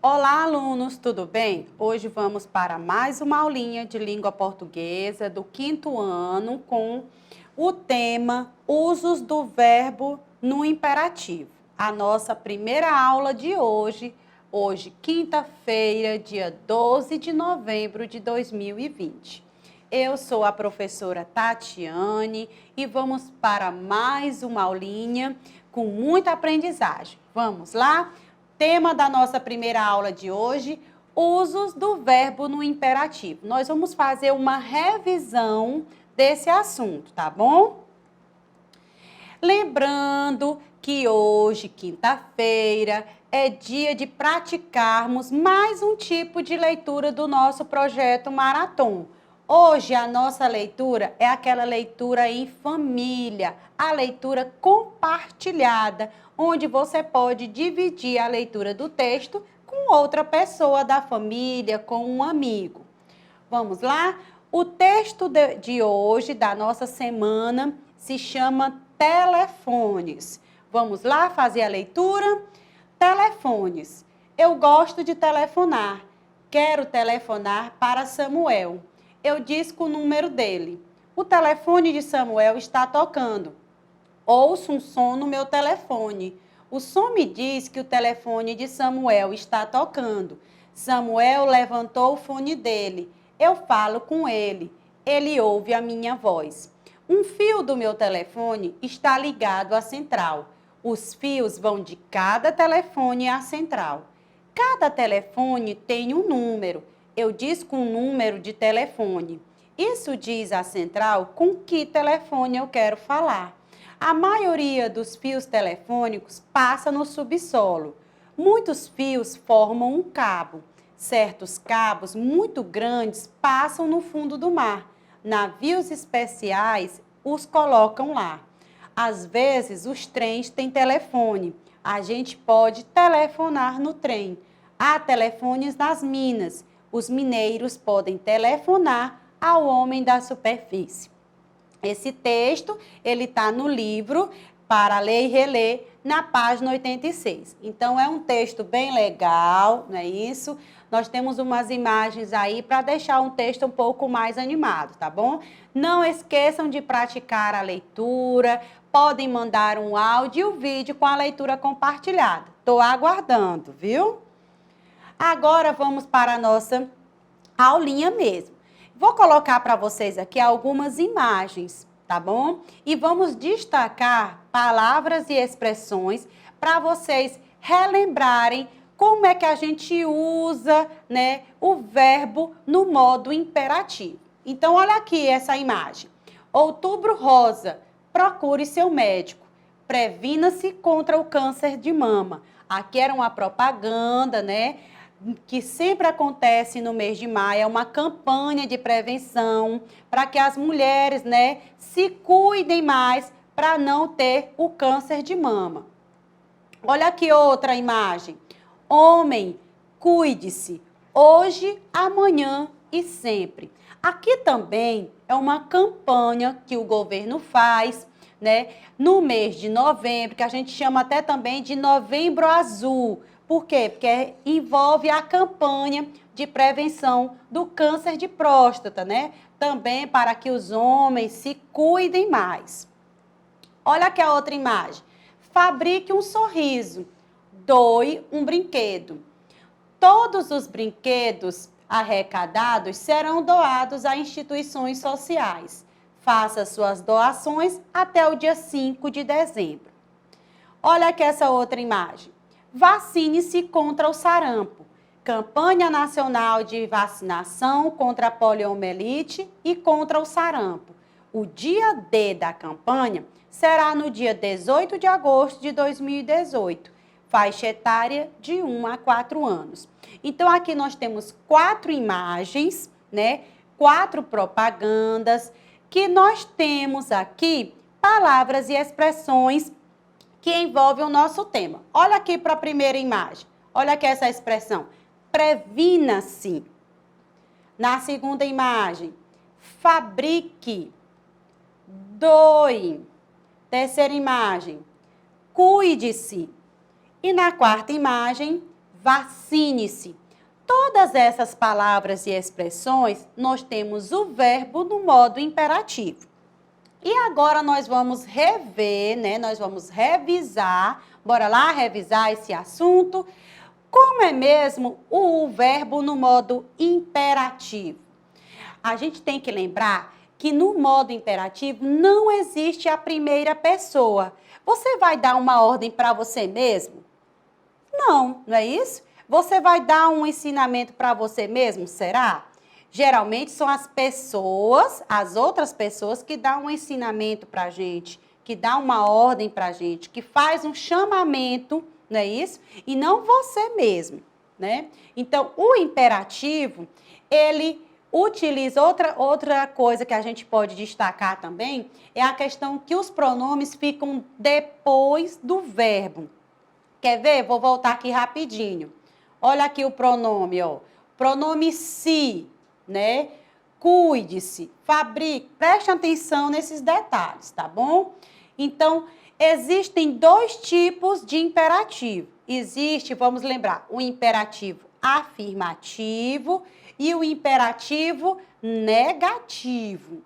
Olá, alunos, tudo bem? Hoje vamos para mais uma aulinha de língua portuguesa do 5º ano com o tema Usos do verbo no imperativo. A nossa primeira aula de hoje, quinta-feira, dia 12 de novembro de 2020. Eu sou a professora Tatiane e vamos para mais uma aulinha com muita aprendizagem. Vamos lá? Tema da nossa primeira aula de hoje, usos do verbo no imperativo. Nós vamos fazer uma revisão desse assunto, tá bom? Lembrando que hoje, quinta-feira, é dia de praticarmos mais um tipo de leitura do nosso projeto Maratom. Hoje a nossa leitura é aquela leitura em família, a leitura compartilhada, onde você pode dividir a leitura do texto com outra pessoa da família, com um amigo. Vamos lá? O texto de hoje, da nossa semana, se chama Telefones. Vamos lá fazer a leitura? Telefones. Eu gosto de telefonar. Quero telefonar para Samuel. Eu disco o número dele. O telefone de Samuel está tocando. Ouço um som no meu telefone. O som me diz que o telefone de Samuel está tocando. Samuel levantou o fone dele. Eu falo com ele. Ele ouve a minha voz. Um fio do meu telefone está ligado à central. Os fios vão de cada telefone à central. Cada telefone tem um número. Eu disco um número de telefone. Isso diz à central com que telefone eu quero falar. A maioria dos fios telefônicos passa no subsolo. Muitos fios formam um cabo. Certos cabos muito grandes passam no fundo do mar. Navios especiais os colocam lá. Às vezes, os trens têm telefone. A gente pode telefonar no trem. Há telefones nas minas. Os mineiros podem telefonar ao homem da superfície. Esse texto, ele está no livro Para Ler e Reler, na página 86. Então, é um texto bem legal, não é isso? Nós temos umas imagens aí para deixar um texto um pouco mais animado, tá bom? Não esqueçam de praticar a leitura, podem mandar um áudio e o vídeo com a leitura compartilhada. Estou aguardando, viu? Agora, vamos para a nossa aulinha mesmo. Vou colocar para vocês aqui algumas imagens, tá bom? E vamos destacar palavras e expressões para vocês relembrarem como é que a gente usa, né, o verbo no modo imperativo. Então, olha aqui essa imagem. Outubro rosa, procure seu médico. Previna-se contra o câncer de mama. Aqui era uma propaganda, né, que sempre acontece no mês de maio, é uma campanha de prevenção para que as mulheres, né, se cuidem mais para não ter o câncer de mama. Olha aqui outra imagem. Homem, cuide-se, hoje, amanhã e sempre. Aqui também é uma campanha que o governo faz, né, no mês de novembro, que a gente chama até também de Novembro Azul. Por quê? Porque envolve a campanha de prevenção do câncer de próstata, né? Também para que os homens se cuidem mais. Olha aqui a outra imagem. Fabrique um sorriso. Doe um brinquedo. Todos os brinquedos arrecadados serão doados a instituições sociais. Faça suas doações até o dia 5 de dezembro. Olha aqui essa outra imagem. Vacine-se contra o sarampo. Campanha Nacional de Vacinação contra a poliomielite e contra o sarampo. O dia D da campanha será no dia 18 de agosto de 2018. Faixa etária de 1 a 4 anos. Então, aqui nós temos 4 imagens, né? 4 propagandas, que nós temos aqui palavras e expressões que envolvem o nosso tema. Olha aqui para a primeira imagem. Olha aqui essa expressão. Previna-se. Na segunda imagem, fabrique. Doe. Terceira imagem, cuide-se. E na quarta imagem, vacine-se. Todas essas palavras e expressões, nós temos o verbo no modo imperativo. E agora nós vamos rever, né? Nós vamos revisar, bora lá revisar esse assunto. Como é mesmo o verbo no modo imperativo? A gente tem que lembrar que no modo imperativo não existe a primeira pessoa. Você vai dar uma ordem para você mesmo? Não, não é isso? Você vai dar um ensinamento para você mesmo, será? Geralmente são as pessoas, as outras pessoas que dão um ensinamento para a gente, que dão uma ordem para a gente, que faz um chamamento, não é isso? E não você mesmo, né? Então, o imperativo, ele utiliza outra coisa que a gente pode destacar também, é a questão que os pronomes ficam depois do verbo. Quer ver? Vou voltar aqui rapidinho. Olha aqui o pronome, ó. Pronome se, né? Cuide-se, fabrique. Preste atenção nesses detalhes, tá bom? Então, existem dois tipos de imperativo. Existe, vamos lembrar, o imperativo afirmativo e o imperativo negativo.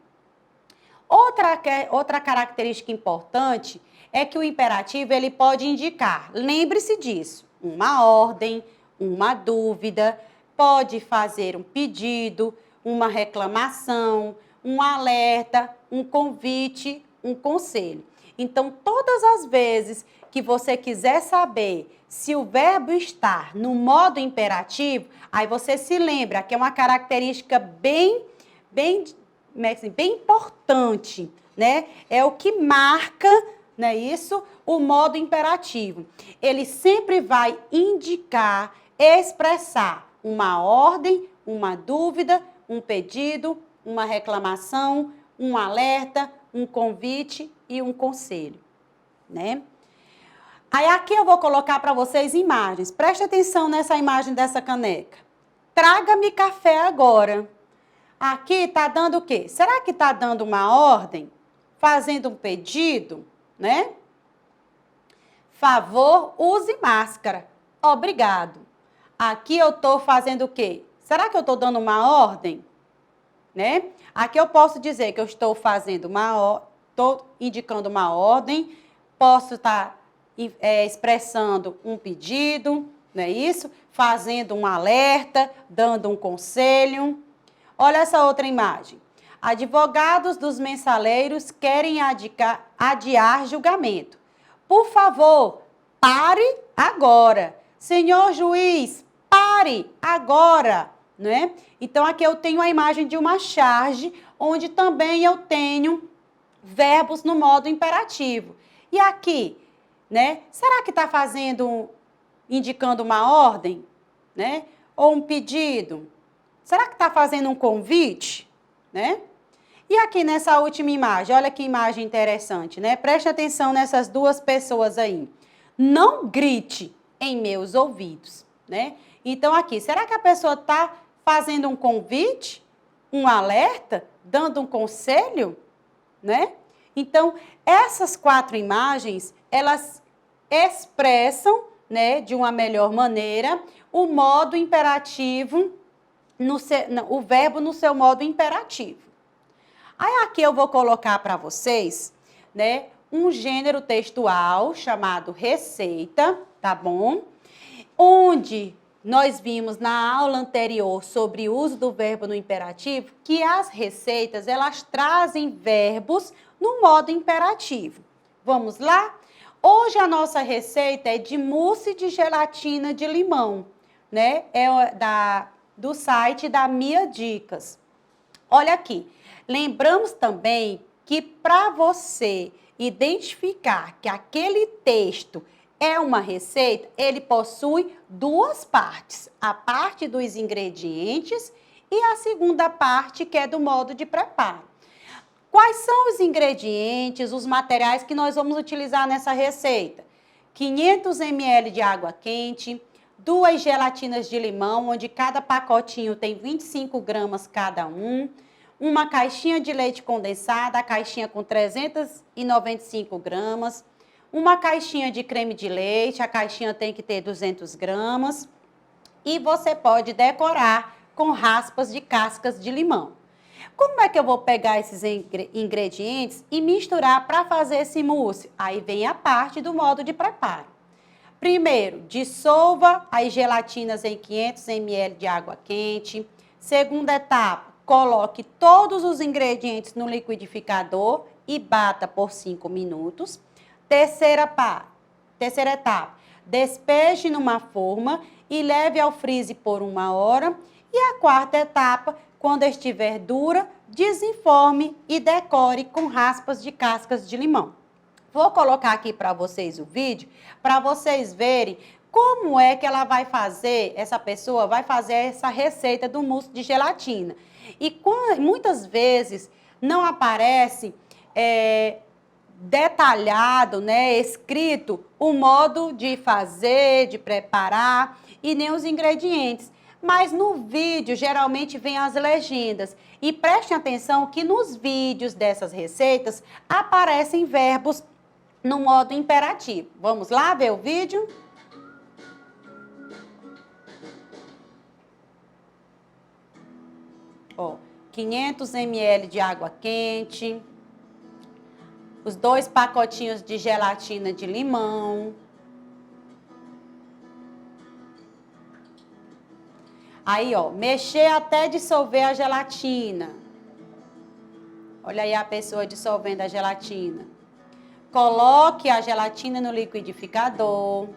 Outra característica importante é que o imperativo ele pode indicar, lembre-se disso, uma ordem, uma dúvida, pode fazer um pedido, uma reclamação, um alerta, um convite, um conselho. Então, todas as vezes que você quiser saber se o verbo está no modo imperativo, aí você se lembra que é uma característica bem importante, né? É o que marca, né, isso, o modo imperativo. Ele sempre vai indicar, expressar uma ordem, uma dúvida, um pedido, uma reclamação, um alerta, um convite e um conselho, né? Aí aqui eu vou colocar para vocês imagens. Preste atenção nessa imagem dessa caneca. Traga-me café agora. Aqui está dando o quê? Será que está dando uma ordem? Fazendo um pedido, né? Favor, use máscara. Obrigado. Aqui eu estou fazendo o quê? Será que eu estou dando uma ordem? Né? Aqui eu posso dizer que eu estou fazendo estou indicando uma ordem, posso estar expressando um pedido, não é isso? Fazendo um alerta, dando um conselho. Olha essa outra imagem. Advogados dos mensaleiros querem adiar julgamento. Por favor, pare agora. Senhor juiz, pare agora, né? Então, aqui eu tenho a imagem de uma charge, onde também eu tenho verbos no modo imperativo. E aqui, né? Será que está indicando uma ordem, né? Ou um pedido? Será que está fazendo um convite, né? E aqui nessa última imagem, olha que imagem interessante, né? Preste atenção nessas duas pessoas aí. Não grite em meus ouvidos, né? Então aqui, será que a pessoa está fazendo um convite, um alerta, dando um conselho, né? Então, essas quatro imagens, elas expressam, né, de uma melhor maneira, o modo imperativo, o verbo no seu modo imperativo. Aí aqui eu vou colocar para vocês, né, um gênero textual chamado receita, tá bom? Onde nós vimos na aula anterior sobre o uso do verbo no imperativo que as receitas, elas trazem verbos no modo imperativo. Vamos lá? Hoje a nossa receita é de mousse de gelatina de limão, né? É do site da Mia Dicas. Olha aqui, lembramos também que para você identificar que aquele texto é uma receita, ele possui duas partes, a parte dos ingredientes e a segunda parte que é do modo de preparo. Quais são os ingredientes, os materiais que nós vamos utilizar nessa receita? 500 ml de água quente, 2 gelatinas de limão, onde cada pacotinho tem 25 gramas cada um, uma caixinha de leite condensado, a caixinha com 395 gramas, uma caixinha de creme de leite, a caixinha tem que ter 200 gramas, E você pode decorar com raspas de cascas de limão. Como é que eu vou pegar esses ingredientes e misturar para fazer esse mousse? Aí vem a parte do modo de preparo. Primeiro, dissolva as gelatinas em 500 ml de água quente. Segunda etapa, coloque todos os ingredientes no liquidificador e bata por 5 minutos. Terceira etapa, despeje numa forma e leve ao freezer por 1 hora. E a quarta etapa, quando estiver dura, desenforme e decore com raspas de cascas de limão. Vou colocar aqui para vocês o vídeo, para vocês verem como é que ela vai fazer, essa pessoa vai fazer essa receita do mousse de gelatina. E muitas vezes não aparece detalhado, né, escrito o modo de fazer, de preparar e nem os ingredientes. Mas no vídeo, geralmente, vem as legendas. E prestem atenção que nos vídeos dessas receitas aparecem verbos no modo imperativo. Vamos lá ver o vídeo? Ó, 500 ml de água quente. Os 2 pacotinhos de gelatina de limão. Aí, ó, mexer até dissolver a gelatina. Olha aí a pessoa dissolvendo a gelatina. Coloque a gelatina no liquidificador.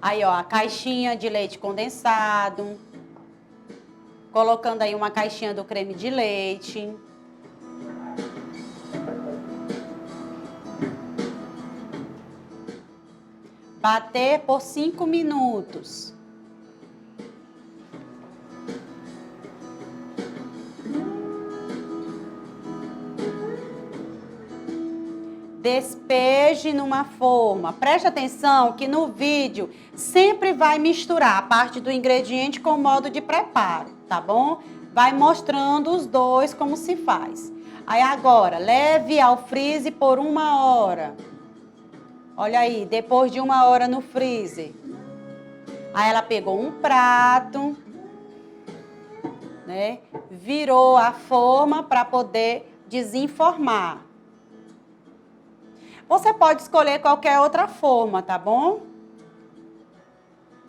Aí, ó, a caixinha de leite condensado. Colocando aí uma caixinha do creme de leite. Bater por 5 minutos. Despeje numa forma. Preste atenção que no vídeo sempre vai misturar a parte do ingrediente com o modo de preparo, tá bom? Vai mostrando os dois como se faz. Aí agora, leve ao freezer por 1 hora. Olha aí, depois de 1 hora no freezer. Aí ela pegou um prato, né? Virou a forma para poder desenformar. Você pode escolher qualquer outra forma, tá bom?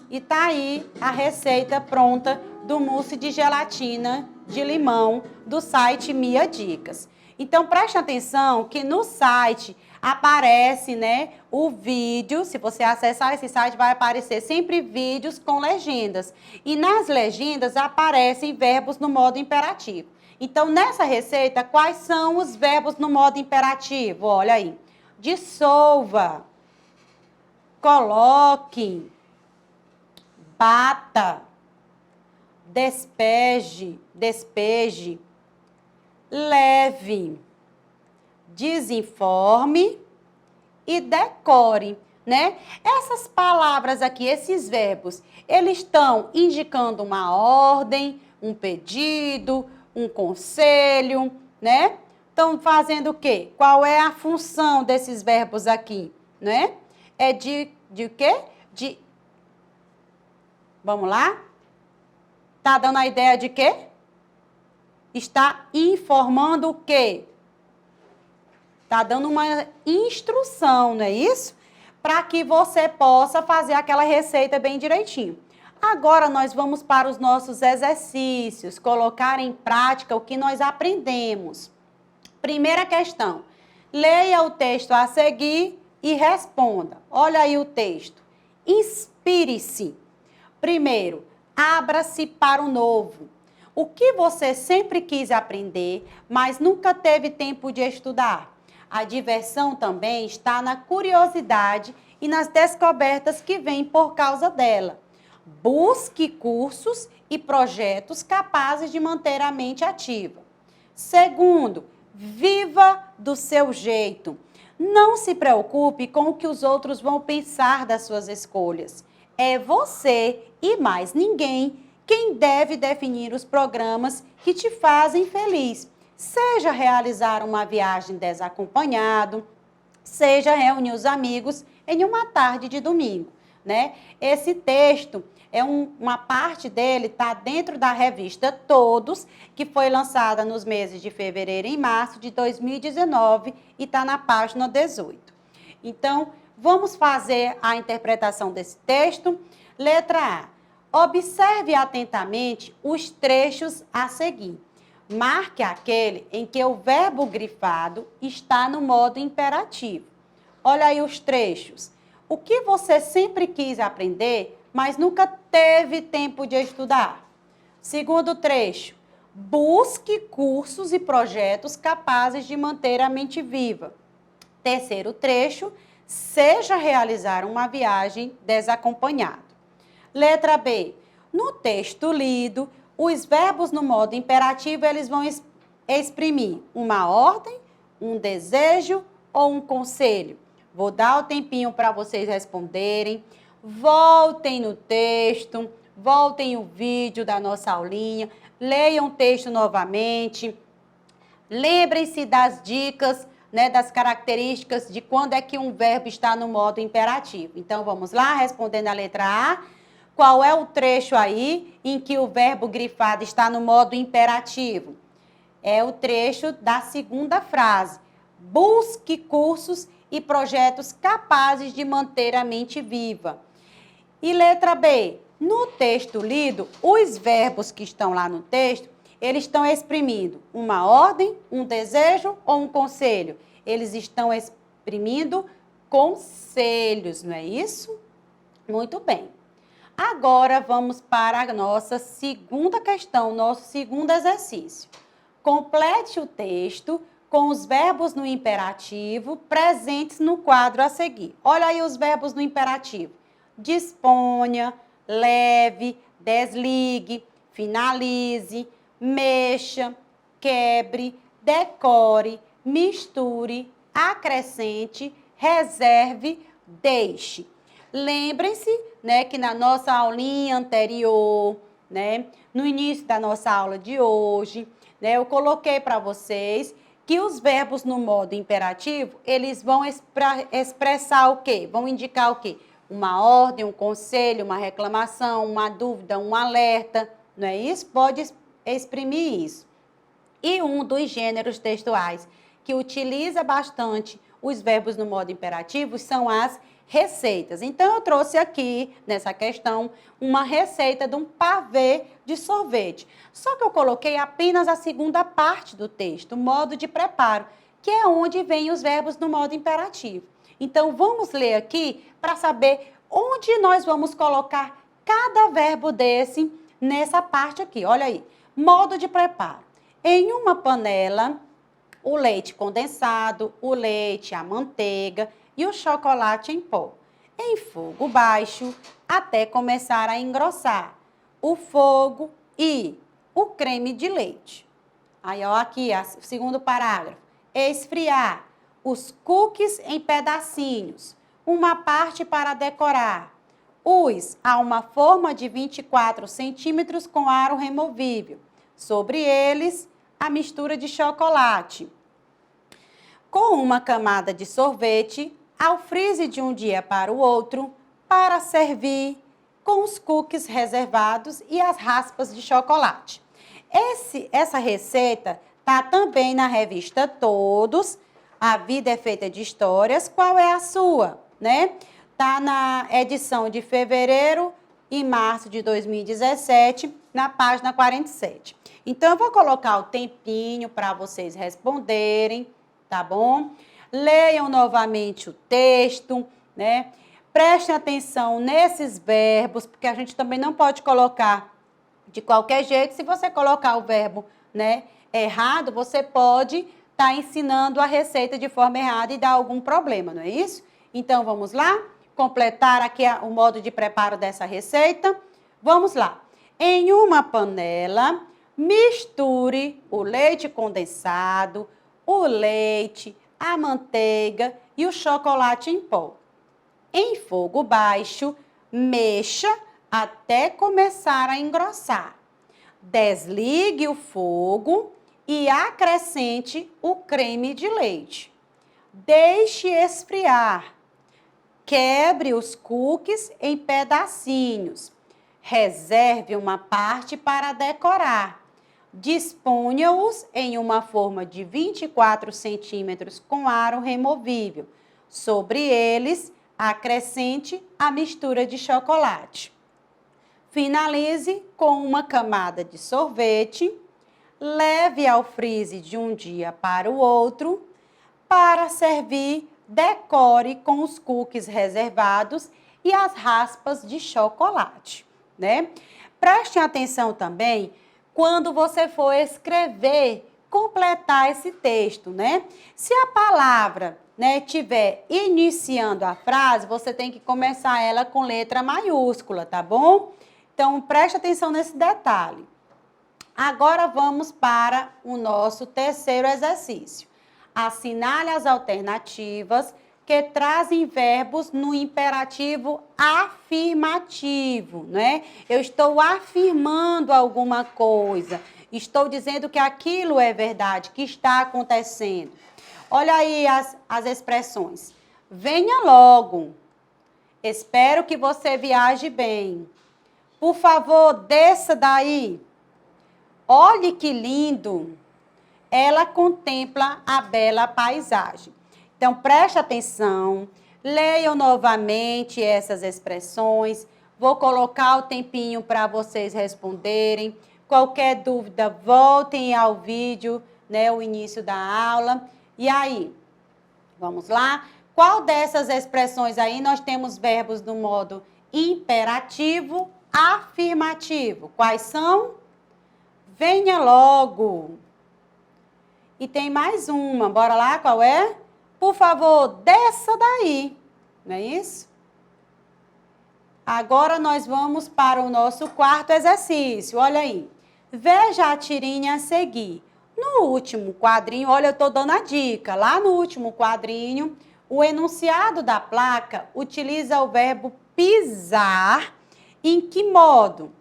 E tá aí a receita pronta do mousse de gelatina de limão do site Mia Dicas. Então, preste atenção que no site aparece, né, o vídeo. Se você acessar esse site, vai aparecer sempre vídeos com legendas. E nas legendas aparecem verbos no modo imperativo. Então, nessa receita, quais são os verbos no modo imperativo? Olha aí. Dissolva, coloque, bata, despeje, leve, desenforme e decore, né? Essas palavras aqui, esses verbos, eles estão indicando uma ordem, um pedido, um conselho, né? Estão fazendo o quê? Qual é a função desses verbos aqui, né? É de quê? Vamos lá? Tá dando a ideia de quê? Está informando o quê? Tá dando uma instrução, não é isso? Para que você possa fazer aquela receita bem direitinho. Agora nós vamos para os nossos exercícios, colocar em prática o que nós aprendemos. Primeira questão, leia o texto a seguir e responda. Olha aí o texto. Inspire-se. Primeiro, abra-se para o novo. O que você sempre quis aprender, mas nunca teve tempo de estudar? A diversão também está na curiosidade e nas descobertas que vêm por causa dela. Busque cursos e projetos capazes de manter a mente ativa. Segundo, viva do seu jeito. Não se preocupe com o que os outros vão pensar das suas escolhas. É você e mais ninguém quem deve definir os programas que te fazem feliz. Seja realizar uma viagem desacompanhado, seja reunir os amigos em uma tarde de domingo. né? Esse texto, uma parte dele está dentro da revista Todos, que foi lançada nos meses de fevereiro e março de 2019 e está na página 18. Então, vamos fazer a interpretação desse texto. Letra A. Observe atentamente os trechos a seguir. Marque aquele em que o verbo grifado está no modo imperativo. Olha aí os trechos. O que você sempre quis aprender, mas nunca teve tempo de estudar? Segundo trecho. Busque cursos e projetos capazes de manter a mente viva. Terceiro trecho. Seja realizar uma viagem desacompanhado. Letra B. No texto lido, os verbos no modo imperativo, eles vão exprimir uma ordem, um desejo ou um conselho. Vou dar o tempinho para vocês responderem. Voltem no texto, voltem o vídeo da nossa aulinha, leiam o texto novamente. Lembrem-se das dicas, né, das características de quando é que um verbo está no modo imperativo. Então, vamos lá, respondendo a letra A. Qual é o trecho aí em que o verbo grifado está no modo imperativo? É o trecho da segunda frase. Busque cursos e projetos capazes de manter a mente viva. E letra B. No texto lido, os verbos que estão lá no texto, eles estão exprimindo uma ordem, um desejo ou um conselho? Eles estão exprimindo conselhos, não é isso? Muito bem. Agora, vamos para a nossa segunda questão, nosso segundo exercício. Complete o texto com os verbos no imperativo presentes no quadro a seguir. Olha aí os verbos no imperativo. Disponha, leve, desligue, finalize, mexa, quebre, decore, misture, acrescente, reserve, deixe. Lembrem-se, né, que na nossa aulinha anterior, né, no início da nossa aula de hoje, né, eu coloquei para vocês que os verbos no modo imperativo, eles vão expressar o quê? Vão indicar o quê? Uma ordem, um conselho, uma reclamação, uma dúvida, um alerta, não é isso? Pode exprimir isso. E um dos gêneros textuais que utiliza bastante os verbos no modo imperativo são as receitas. Então, eu trouxe aqui, nessa questão, uma receita de um pavê de sorvete. Só que eu coloquei apenas a segunda parte do texto, o modo de preparo, que é onde vem os verbos no modo imperativo. Então, vamos ler aqui para saber onde nós vamos colocar cada verbo desse nessa parte aqui. Olha aí, modo de preparo. Em uma panela, o leite condensado, o leite, a manteiga e o chocolate em pó, em fogo baixo, até começar a engrossar o fogo e o creme de leite. Aí, ó, aqui, o segundo parágrafo. Esfriar os cookies em pedacinhos, uma parte para decorar. Os a uma forma de 24 centímetros com aro removível. Sobre eles, a mistura de chocolate. Com uma camada de sorvete, ao freezer de um dia para o outro, para servir com os cookies reservados e as raspas de chocolate. Essa receita está também na revista Todos, A Vida é Feita de Histórias. Qual é a sua, né? Está na edição de fevereiro e março de 2017, na página 47. Então, eu vou colocar o tempinho para vocês responderem, tá bom? Leiam novamente o texto, né? Prestem atenção nesses verbos, porque a gente também não pode colocar de qualquer jeito. Se você colocar o verbo, né, errado, você pode estar ensinando a receita de forma errada e dar algum problema, não é isso? Então, vamos lá? Completar aqui o modo de preparo dessa receita. Vamos lá. Em uma panela, misture o leite condensado, o leite, a manteiga e o chocolate em pó. Em fogo baixo, mexa até começar a engrossar. Desligue o fogo e acrescente o creme de leite. Deixe esfriar. Quebre os cookies em pedacinhos. Reserve uma parte para decorar. Disponha-os em uma forma de 24 centímetros com aro removível. Sobre eles, acrescente a mistura de chocolate. Finalize com uma camada de sorvete. Leve ao freezer de um dia para o outro. Para servir, decore com os cookies reservados e as raspas de chocolate, né? Preste atenção também quando você for escrever, completar esse texto, né? Se a palavra, né, tiver iniciando a frase, você tem que começar ela com letra maiúscula, tá bom? Então, preste atenção nesse detalhe. Agora vamos para o nosso terceiro exercício. Assinale as alternativas que trazem verbos no imperativo afirmativo, né? Eu estou afirmando alguma coisa, estou dizendo que aquilo é verdade, que está acontecendo. Olha aí as expressões. Venha logo. Espero que você viaje bem. Por favor, desça daí. Olhe que lindo. Ela contempla a bela paisagem. Então, preste atenção, leiam novamente essas expressões. Vou colocar o tempinho para vocês responderem. Qualquer dúvida, voltem ao vídeo, né, o início da aula. E aí, vamos lá? Qual dessas expressões aí nós temos verbos no modo imperativo, afirmativo? Quais são? Venha logo. E tem mais uma, bora lá, qual é? Por favor, desça daí, não é isso? Agora nós vamos para o nosso quarto exercício, olha aí. Veja a tirinha a seguir. No último quadrinho, olha, eu estou dando a dica, lá no último quadrinho, o enunciado da placa utiliza o verbo pisar. Em que modo?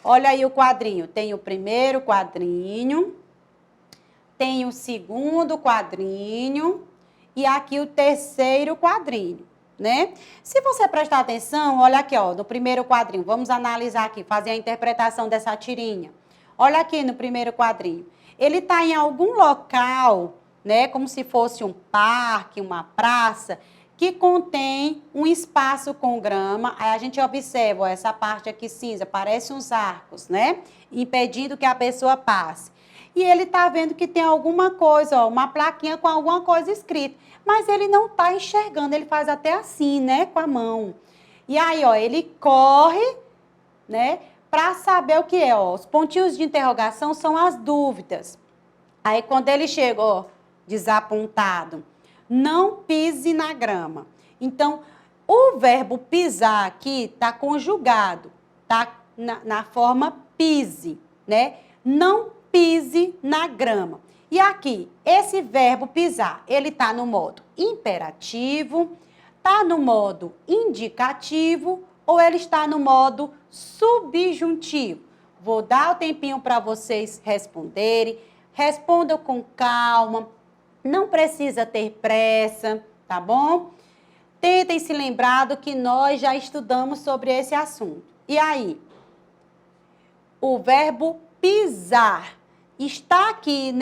Olha aí o quadrinho, tem o primeiro quadrinho, tem o segundo quadrinho e aqui o terceiro quadrinho, né? Se você prestar atenção, olha aqui, ó, no primeiro quadrinho, vamos analisar aqui, fazer a interpretação dessa tirinha. Olha aqui no primeiro quadrinho. Ele está em algum local, né, como se fosse um parque, uma praça, que contém um espaço com grama. Aí a gente observa, ó, essa parte aqui cinza, parece uns arcos, né? Impedindo que a pessoa passe. E ele está vendo que tem alguma coisa, ó, uma plaquinha com alguma coisa escrita. Mas ele não está enxergando, ele faz até assim, né, com a mão. E aí, ó, ele corre, né, para saber o que é, ó. Os pontinhos de interrogação são as dúvidas. Aí, quando ele chega, ó, desapontado, não pise na grama. Então, o verbo pisar aqui está conjugado, tá na forma pise, né? Não pise na grama. E aqui, esse verbo pisar, ele está no modo imperativo, está no modo indicativo ou ele está no modo subjuntivo? Vou dar o tempinho para vocês responderem. Respondam com calma, não precisa ter pressa, tá bom? Tentem se lembrar do que nós já estudamos sobre esse assunto. E aí? O verbo pisar está aqui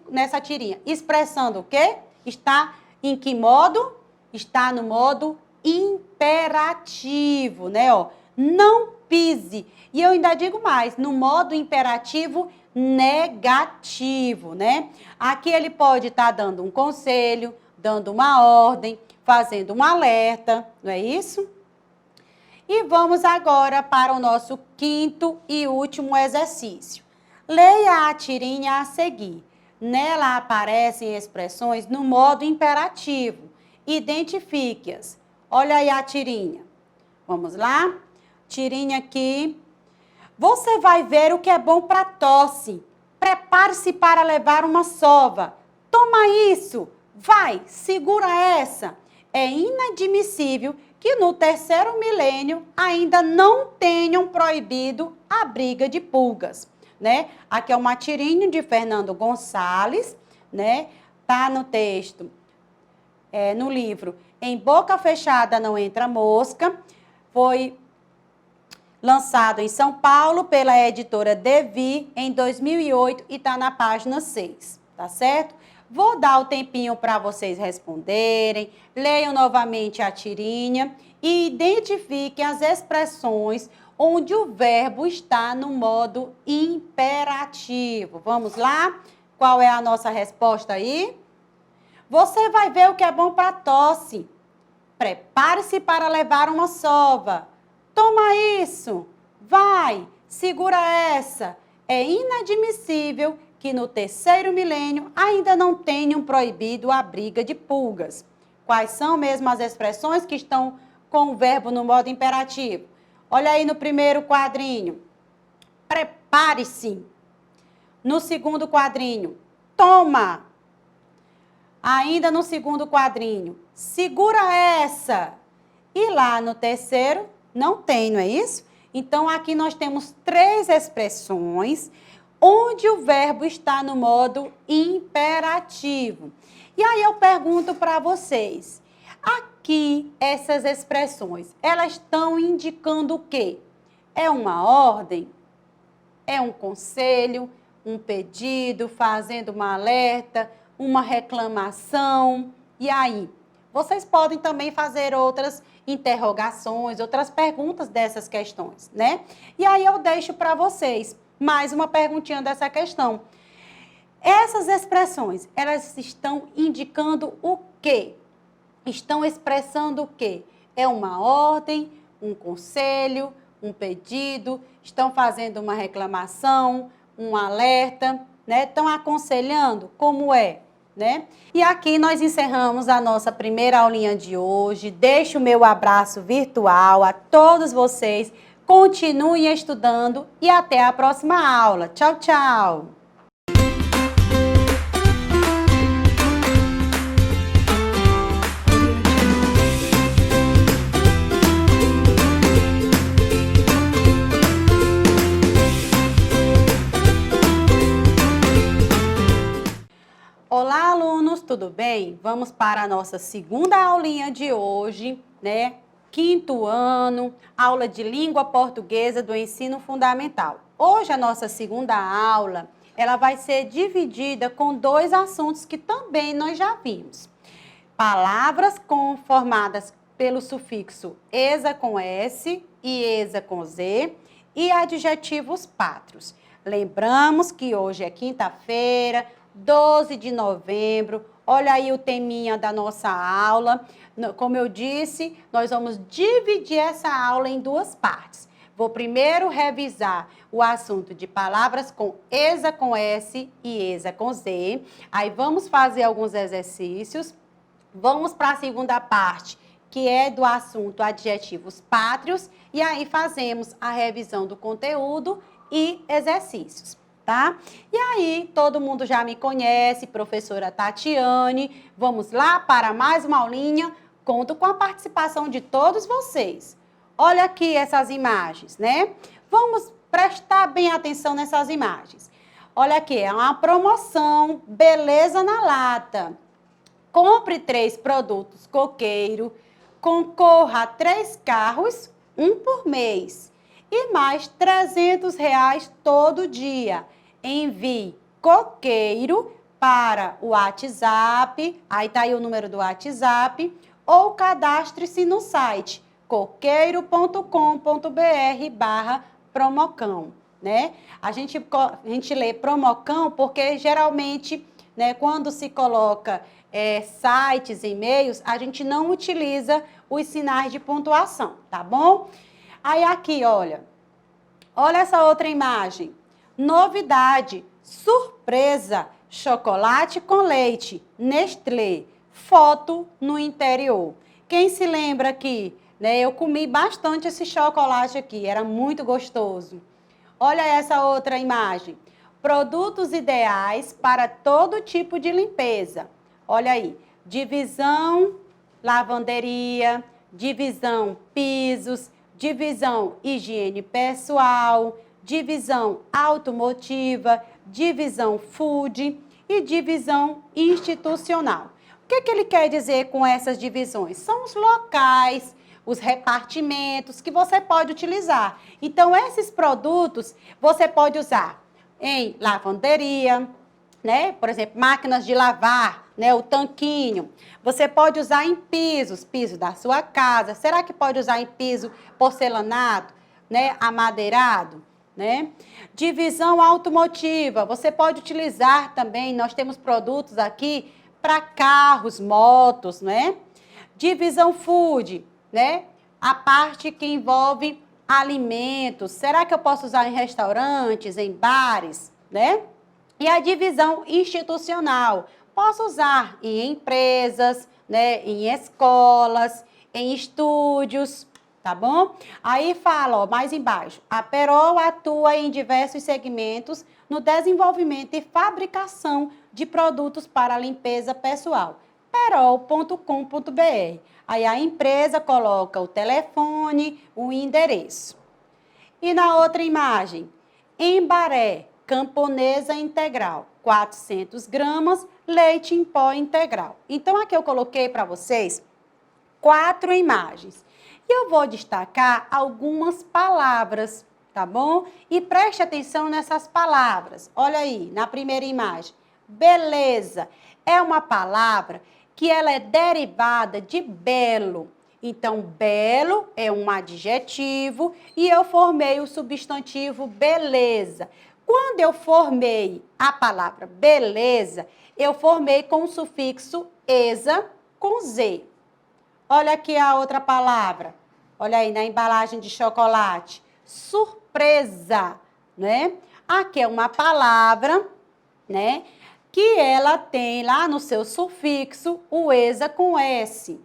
nessa tirinha, expressando o quê? Está em que modo? Está no modo imperativo, né? Ó, não pise. E eu ainda digo mais, no modo imperativo negativo, né? Aqui ele pode estar dando um conselho, dando uma ordem, fazendo um alerta, não é isso? E vamos agora para o nosso quinto e último exercício. Leia a tirinha a seguir. Nela aparecem expressões no modo imperativo. Identifique-as. Olha aí a tirinha. Vamos lá? Tirinha aqui. Você vai ver o que é bom para tosse. Prepare-se para levar uma sova. Toma isso. Vai, segura essa. É inadmissível que no terceiro milênio ainda não tenham proibido a briga de pulgas, né? Aqui é uma tirinha de Fernando Gonçalves, né? Tá no texto, no livro Em Boca Fechada Não Entra Mosca. Foi lançado em São Paulo pela editora Devi em 2008 e está na página 6, tá certo? Vou dar o tempinho para vocês responderem, leiam novamente a tirinha e identifiquem as expressões onde o verbo está no modo imperativo. Vamos lá? Qual é a nossa resposta aí? Você vai ver o que é bom para tosse. Prepare-se para levar uma sova. Toma isso. Vai, segura essa. É inadmissível que no 3º milênio ainda não tenham proibido a briga de pulgas. Quais são mesmo as expressões que estão com o verbo no modo imperativo? Olha aí no primeiro quadrinho. Prepare-se. No segundo quadrinho, toma. Ainda no segundo quadrinho, segura essa. E lá no terceiro, não tem, não é isso? Então, aqui nós temos 3 expressões onde o verbo está no modo imperativo. E aí eu pergunto para vocês, aqui essas expressões, elas estão indicando o quê? É uma ordem? É um conselho? Um pedido? Fazendo uma alerta? Uma reclamação? E aí? Vocês podem também fazer outras interrogações, outras perguntas dessas questões, né? E aí eu deixo para vocês mais uma perguntinha dessa questão. Essas expressões, elas estão indicando o quê? Estão expressando o quê? É uma ordem, um conselho, um pedido, estão fazendo uma reclamação, um alerta, né? Estão aconselhando? Como é? Né? E aqui nós encerramos a nossa primeira aulinha de hoje. Deixo o meu abraço virtual a todos vocês. Continuem estudando e até a próxima aula. Tchau, tchau! Olá, alunos, tudo bem? Vamos para a nossa segunda aulinha de hoje, né? 5º ano, aula de língua portuguesa do ensino fundamental. Hoje a nossa segunda aula, ela vai ser dividida com 2 assuntos que também nós já vimos. Palavras formadas pelo sufixo esa com S e esa com Z e adjetivos pátrios. Lembramos que hoje é quinta-feira, 12 de novembro, olha aí o teminha da nossa aula. Como eu disse, nós vamos dividir essa aula em 2 partes. Vou primeiro revisar o assunto de palavras com esa com S e esa com Z. Aí vamos fazer alguns exercícios. Vamos para a segunda parte, que é do assunto adjetivos pátrios. E aí fazemos a revisão do conteúdo e exercícios. Tá? E aí, todo mundo já me conhece, professora Tatiane. Vamos lá para mais uma aulinha. Conto com a participação de todos vocês. Olha aqui essas imagens, né? Vamos prestar bem atenção nessas imagens. Olha aqui, é uma promoção Beleza na Lata. Compre 3 produtos coqueiro, concorra a 3 carros, 1 por mês. E mais R$300 todo dia. Envie coqueiro para o WhatsApp, aí tá aí o número do WhatsApp, ou cadastre-se no site coqueiro.com.br/promocão, né? A gente lê promocão porque geralmente, né, quando se coloca sites, e-mails, a gente não utiliza os sinais de pontuação, tá bom? Aí aqui, olha essa outra imagem. Novidade, surpresa, chocolate com leite, Nestlé, foto no interior. Quem se lembra aqui, né? Eu comi bastante esse chocolate aqui, era muito gostoso. Olha essa outra imagem. Produtos ideais para todo tipo de limpeza. Olha aí, divisão lavanderia, divisão pisos, divisão higiene pessoal, divisão automotiva, divisão food e divisão institucional. O que ele quer dizer com essas divisões? São os locais, os repartimentos que você pode utilizar. Então, esses produtos você pode usar em lavanderia, né? Por exemplo, máquinas de lavar, né? O tanquinho. Você pode usar em pisos, piso da sua casa. Será que pode usar em piso porcelanato, né? Amadeirado, né? Divisão automotiva. Você pode utilizar também, nós temos produtos aqui para carros, motos, né? Divisão food, né? A parte que envolve alimentos. Será que eu posso usar em restaurantes, em bares, né? E a divisão institucional. Posso usar em empresas, né? Em escolas, em estúdios, tá bom? Aí fala, ó, mais embaixo. A Perol atua em diversos segmentos no desenvolvimento e fabricação de produtos para limpeza pessoal. Perol.com.br. Aí a empresa coloca o telefone, o endereço. E na outra imagem, Embaré, camponesa integral, 400 gramas, leite em pó integral. Então, aqui eu coloquei para vocês 4 imagens. E eu vou destacar algumas palavras, tá bom? E preste atenção nessas palavras. Olha aí, na primeira imagem. Beleza é uma palavra que ela é derivada de belo. Então, belo é um adjetivo e eu formei o substantivo beleza. Quando eu formei a palavra beleza, eu formei com o sufixo esa com z. Olha aqui a outra palavra. Olha aí na embalagem de chocolate. Surpresa, né? Aqui é uma palavra, né? Que ela tem lá no seu sufixo o esa com s.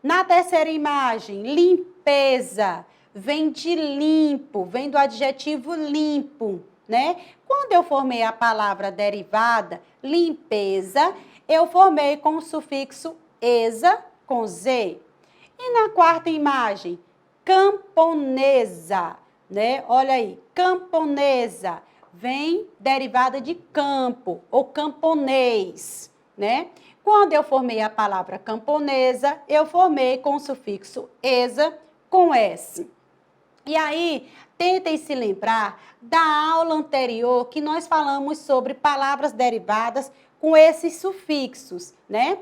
Na terceira imagem, limpeza. Vem de limpo, vem do adjetivo limpo, né? Quando eu formei a palavra derivada, limpeza, eu formei com o sufixo esa com z. E na quarta imagem, camponesa, né? Olha aí, camponesa, vem derivada de campo ou camponês, né? Quando eu formei a palavra camponesa, eu formei com o sufixo esa com s. E aí, tentem se lembrar da aula anterior que nós falamos sobre palavras derivadas com esses sufixos, né?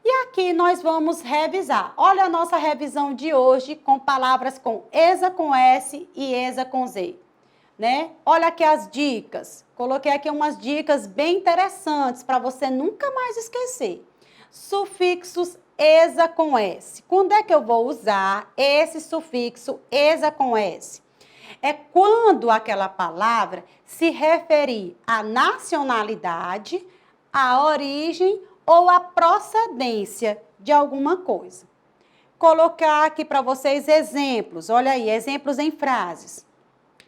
E aqui nós vamos revisar. Olha a nossa revisão de hoje com palavras com esa com S e esa com Z, né? Olha aqui as dicas. Coloquei aqui umas dicas bem interessantes para você nunca mais esquecer. Sufixos esa com S. Quando é que eu vou usar esse sufixo esa com S? É quando aquela palavra se referir à nacionalidade, à origem ou a procedência de alguma coisa. Colocar aqui para vocês exemplos. Olha aí, exemplos em frases.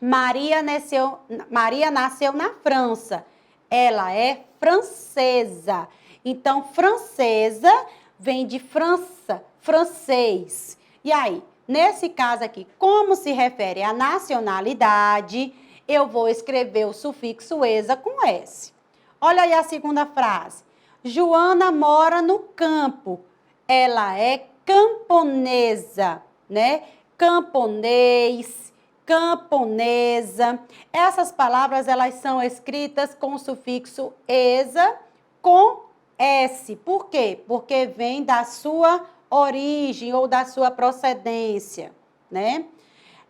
Maria nasceu na França. Ela é francesa. Então, francesa vem de França, francês. E aí, nesse caso aqui, como se refere à nacionalidade, eu vou escrever o sufixo esa com S. Olha aí a segunda frase. Joana mora no campo. Ela é camponesa, né? Camponês, camponesa. Essas palavras, elas são escritas com o sufixo esa com S. Por quê? Porque vem da sua origem ou da sua procedência, né?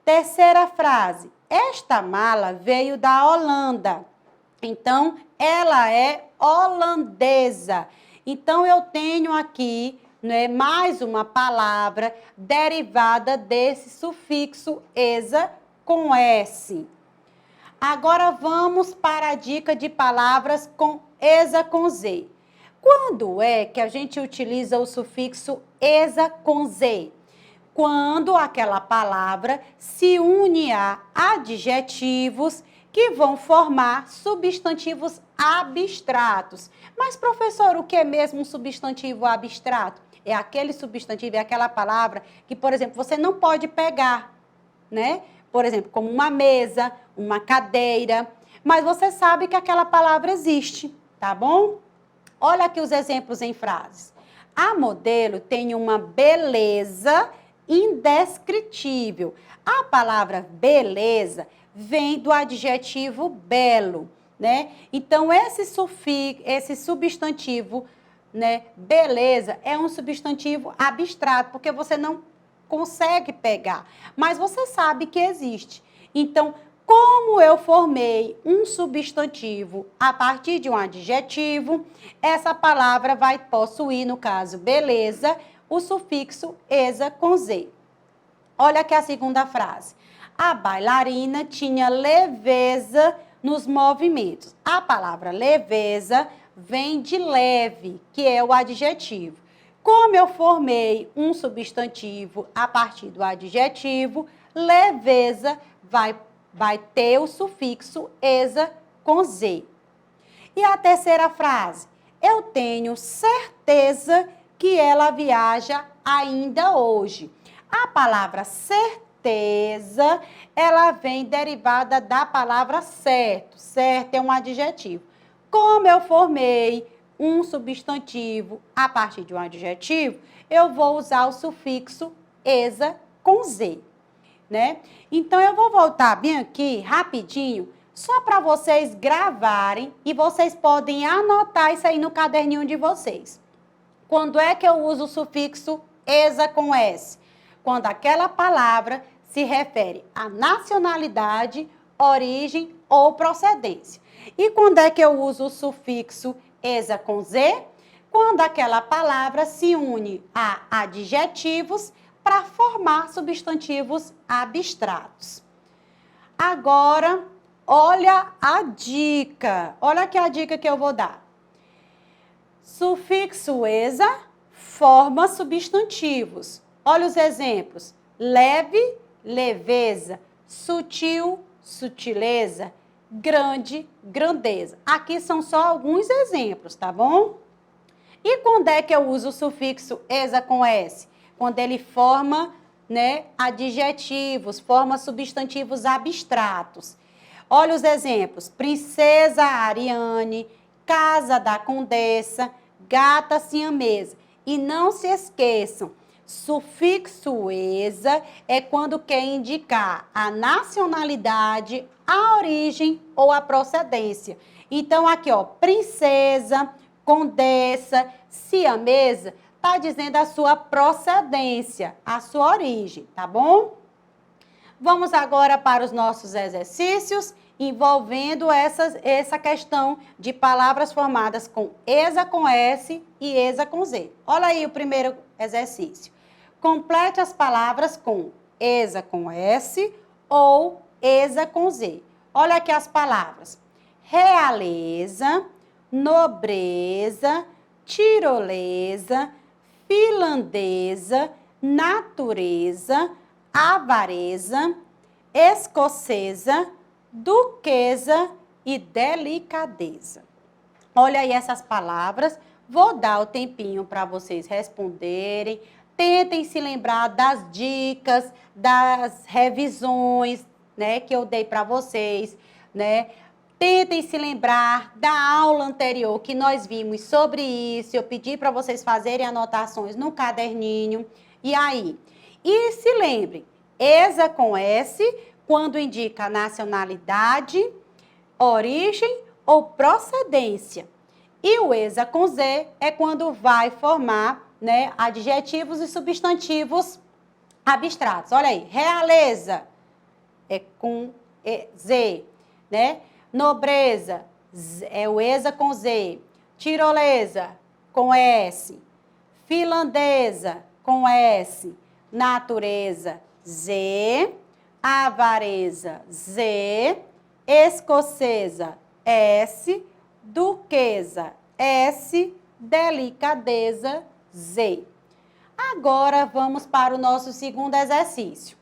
Terceira frase. Esta mala veio da Holanda. Então, ela é holandesa. Então, eu tenho aqui, né, mais uma palavra derivada desse sufixo esa com S. Agora, vamos para a dica de palavras com esa com Z. Quando é que a gente utiliza o sufixo esa com Z? Quando aquela palavra se une a adjetivos que vão formar substantivos abstratos. Mas, professor, o que é mesmo um substantivo abstrato? É aquele substantivo, é aquela palavra que, por exemplo, você não pode pegar, né? Por exemplo, como uma mesa, uma cadeira, mas você sabe que aquela palavra existe, tá bom? Olha aqui os exemplos em frases. A modelo tem uma beleza indescritível. A palavra beleza vem do adjetivo belo, né? Então, esse substantivo, né, beleza, é um substantivo abstrato, porque você não consegue pegar, mas você sabe que existe. Então, como eu formei um substantivo a partir de um adjetivo, essa palavra vai possuir, no caso, beleza, o sufixo esa com z. Olha aqui a segunda frase. A bailarina tinha leveza nos movimentos. A palavra leveza vem de leve, que é o adjetivo. Como eu formei um substantivo a partir do adjetivo, leveza vai ter o sufixo esa com z. E a terceira frase. Eu tenho certeza que ela viaja ainda hoje. A palavra certeza, ela vem derivada da palavra certo. Certo é um adjetivo. Como eu formei um substantivo a partir de um adjetivo, eu vou usar o sufixo esa com z, né? Então, eu vou voltar bem aqui, rapidinho, só para vocês gravarem e vocês podem anotar isso aí no caderninho de vocês. Quando é que eu uso o sufixo esa com s? Quando aquela palavra se refere à nacionalidade, origem ou procedência. E quando é que eu uso o sufixo esa com z? Quando aquela palavra se une a adjetivos para formar substantivos abstratos. Agora, olha a dica. Olha aqui a dica que eu vou dar. Sufixo esa forma substantivos. Olha os exemplos. Leve, leveza. Sutil, sutileza. Grande, grandeza. Aqui são só alguns exemplos, tá bom? E quando é que eu uso o sufixo esa com s? Quando ele forma, né, adjetivos, forma substantivos abstratos. Olha os exemplos. Princesa Ariane, casa da condessa, gata siamesa. E não se esqueçam, sufixo esa é quando quer indicar a nacionalidade, a origem ou a procedência. Então, aqui, ó, princesa, condessa, siamesa, está dizendo a sua procedência, a sua origem, tá bom? Vamos agora para os nossos exercícios envolvendo essa questão de palavras formadas com esa com S e esa com Z. Olha aí o primeiro exercício. Complete as palavras com esa com S ou esa com Z. Olha aqui as palavras. Realeza, nobreza, tirolesa, finlandesa, natureza, avareza, escocesa, duquesa e delicadeza. Olha aí essas palavras. Vou dar o tempinho para vocês responderem. Tentem se lembrar das dicas, das revisões, né, que eu dei para vocês, né? Tentem se lembrar da aula anterior que nós vimos sobre isso. Eu pedi para vocês fazerem anotações no caderninho. E aí? E se lembrem, esa com S, quando indica nacionalidade, origem ou procedência. E o esa com Z é quando vai formar, né, adjetivos e substantivos abstratos. Olha aí, realeza é com Z, né? Nobreza é o esa com Z. Tirolesa com S. Finlandesa com S. Natureza Z. Avareza Z. Escocesa S. Duquesa S. Delicadeza Z. Agora vamos para o nosso segundo exercício.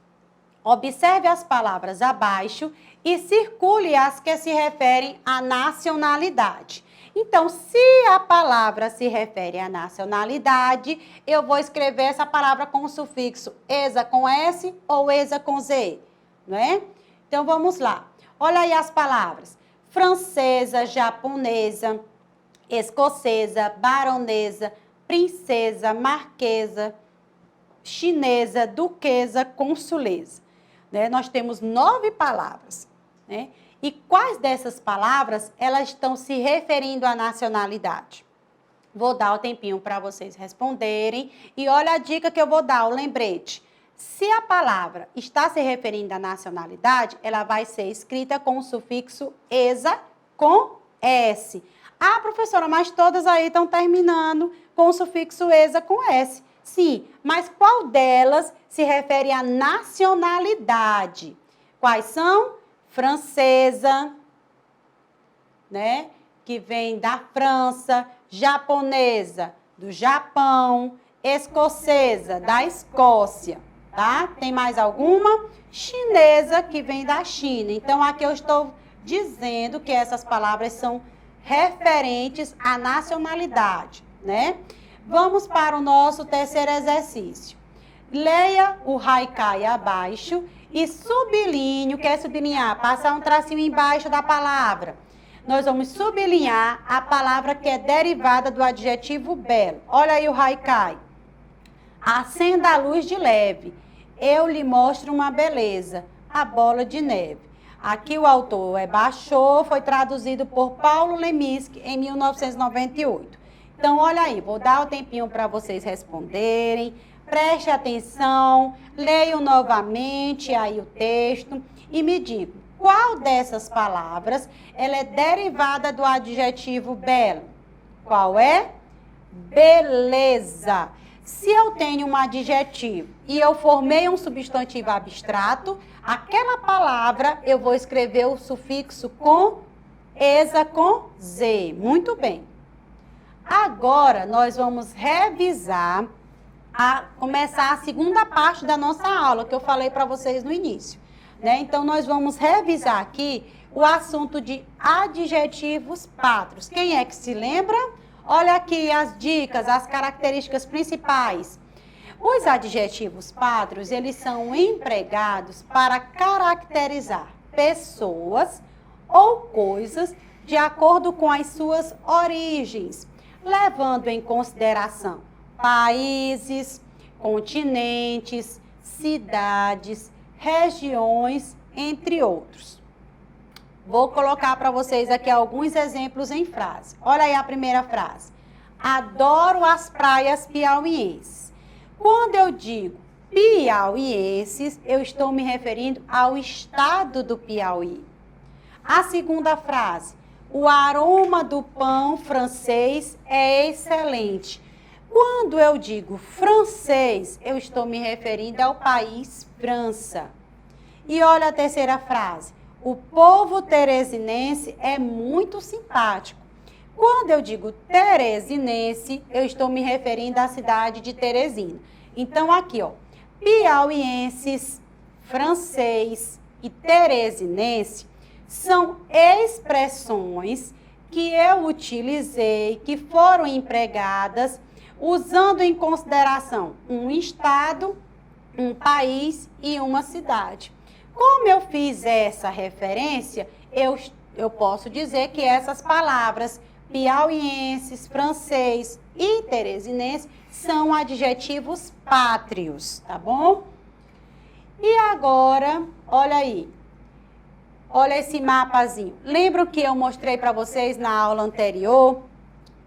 Observe as palavras abaixo e circule as que se referem à nacionalidade. Então, se a palavra se refere à nacionalidade, eu vou escrever essa palavra com o sufixo esa com S ou esa com Z, não é? Então, vamos lá. Olha aí as palavras. Francesa, japonesa, escocesa, baronesa, princesa, marquesa, chinesa, duquesa, consuleza. Né? Nós temos 9 palavras. Né? E quais dessas palavras elas estão se referindo à nacionalidade? Vou dar o tempinho para vocês responderem. E olha a dica que eu vou dar, o lembrete. Se a palavra está se referindo à nacionalidade, ela vai ser escrita com o sufixo esa com S. Ah, professora, mas todas aí estão terminando com o sufixo esa com S. Sim, mas qual delas se refere à nacionalidade? Quais são? Francesa, né? Que vem da França, japonesa, do Japão, escocesa, da Escócia, tá? Tem mais alguma? Chinesa, que vem da China. Então, aqui eu estou dizendo que essas palavras são referentes à nacionalidade, né? Vamos para o nosso terceiro exercício. Leia o haikai abaixo e sublinhe, quer sublinhar? Passar um tracinho embaixo da palavra. Nós vamos sublinhar a palavra que é derivada do adjetivo belo. Olha aí o haikai. Acenda a luz de leve. Eu lhe mostro uma beleza. A bola de neve. Aqui o autor é Bachot, foi traduzido por Paulo Leminski em 1998. Então, olha aí, vou dar o tempinho para vocês responderem. Preste atenção, leiam novamente aí o texto e me digam qual dessas palavras ela é derivada do adjetivo belo. Qual é? Beleza. Se eu tenho um adjetivo e eu formei um substantivo abstrato, aquela palavra eu vou escrever o sufixo com esa com z. Muito bem. Agora nós vamos revisar, começar a segunda parte da nossa aula, que eu falei para vocês no início. Né? Então, nós vamos revisar aqui o assunto de adjetivos pátrios. Quem é que se lembra? Olha aqui as dicas, as características principais. Os adjetivos pátrios, eles são empregados para caracterizar pessoas ou coisas de acordo com as suas origens, levando em consideração países, continentes, cidades, regiões, entre outros. Vou colocar para vocês aqui alguns exemplos em frase. Olha aí a primeira frase. Adoro as praias piauienses. Quando eu digo piauienses, eu estou me referindo ao estado do Piauí. A segunda frase. O aroma do pão francês é excelente. Quando eu digo francês, eu estou me referindo ao país França. E olha a terceira frase. O povo teresinense é muito simpático. Quando eu digo teresinense, eu estou me referindo à cidade de Teresina. Então, aqui, ó, piauienses, francês e teresinense são expressões que eu utilizei, que foram empregadas usando em consideração um estado, um país e uma cidade. Como eu fiz essa referência, eu posso dizer que essas palavras piauienses, francês e teresinense são adjetivos pátrios, tá bom? E agora, olha aí. Olha esse mapazinho. Lembram que eu mostrei para vocês na aula anterior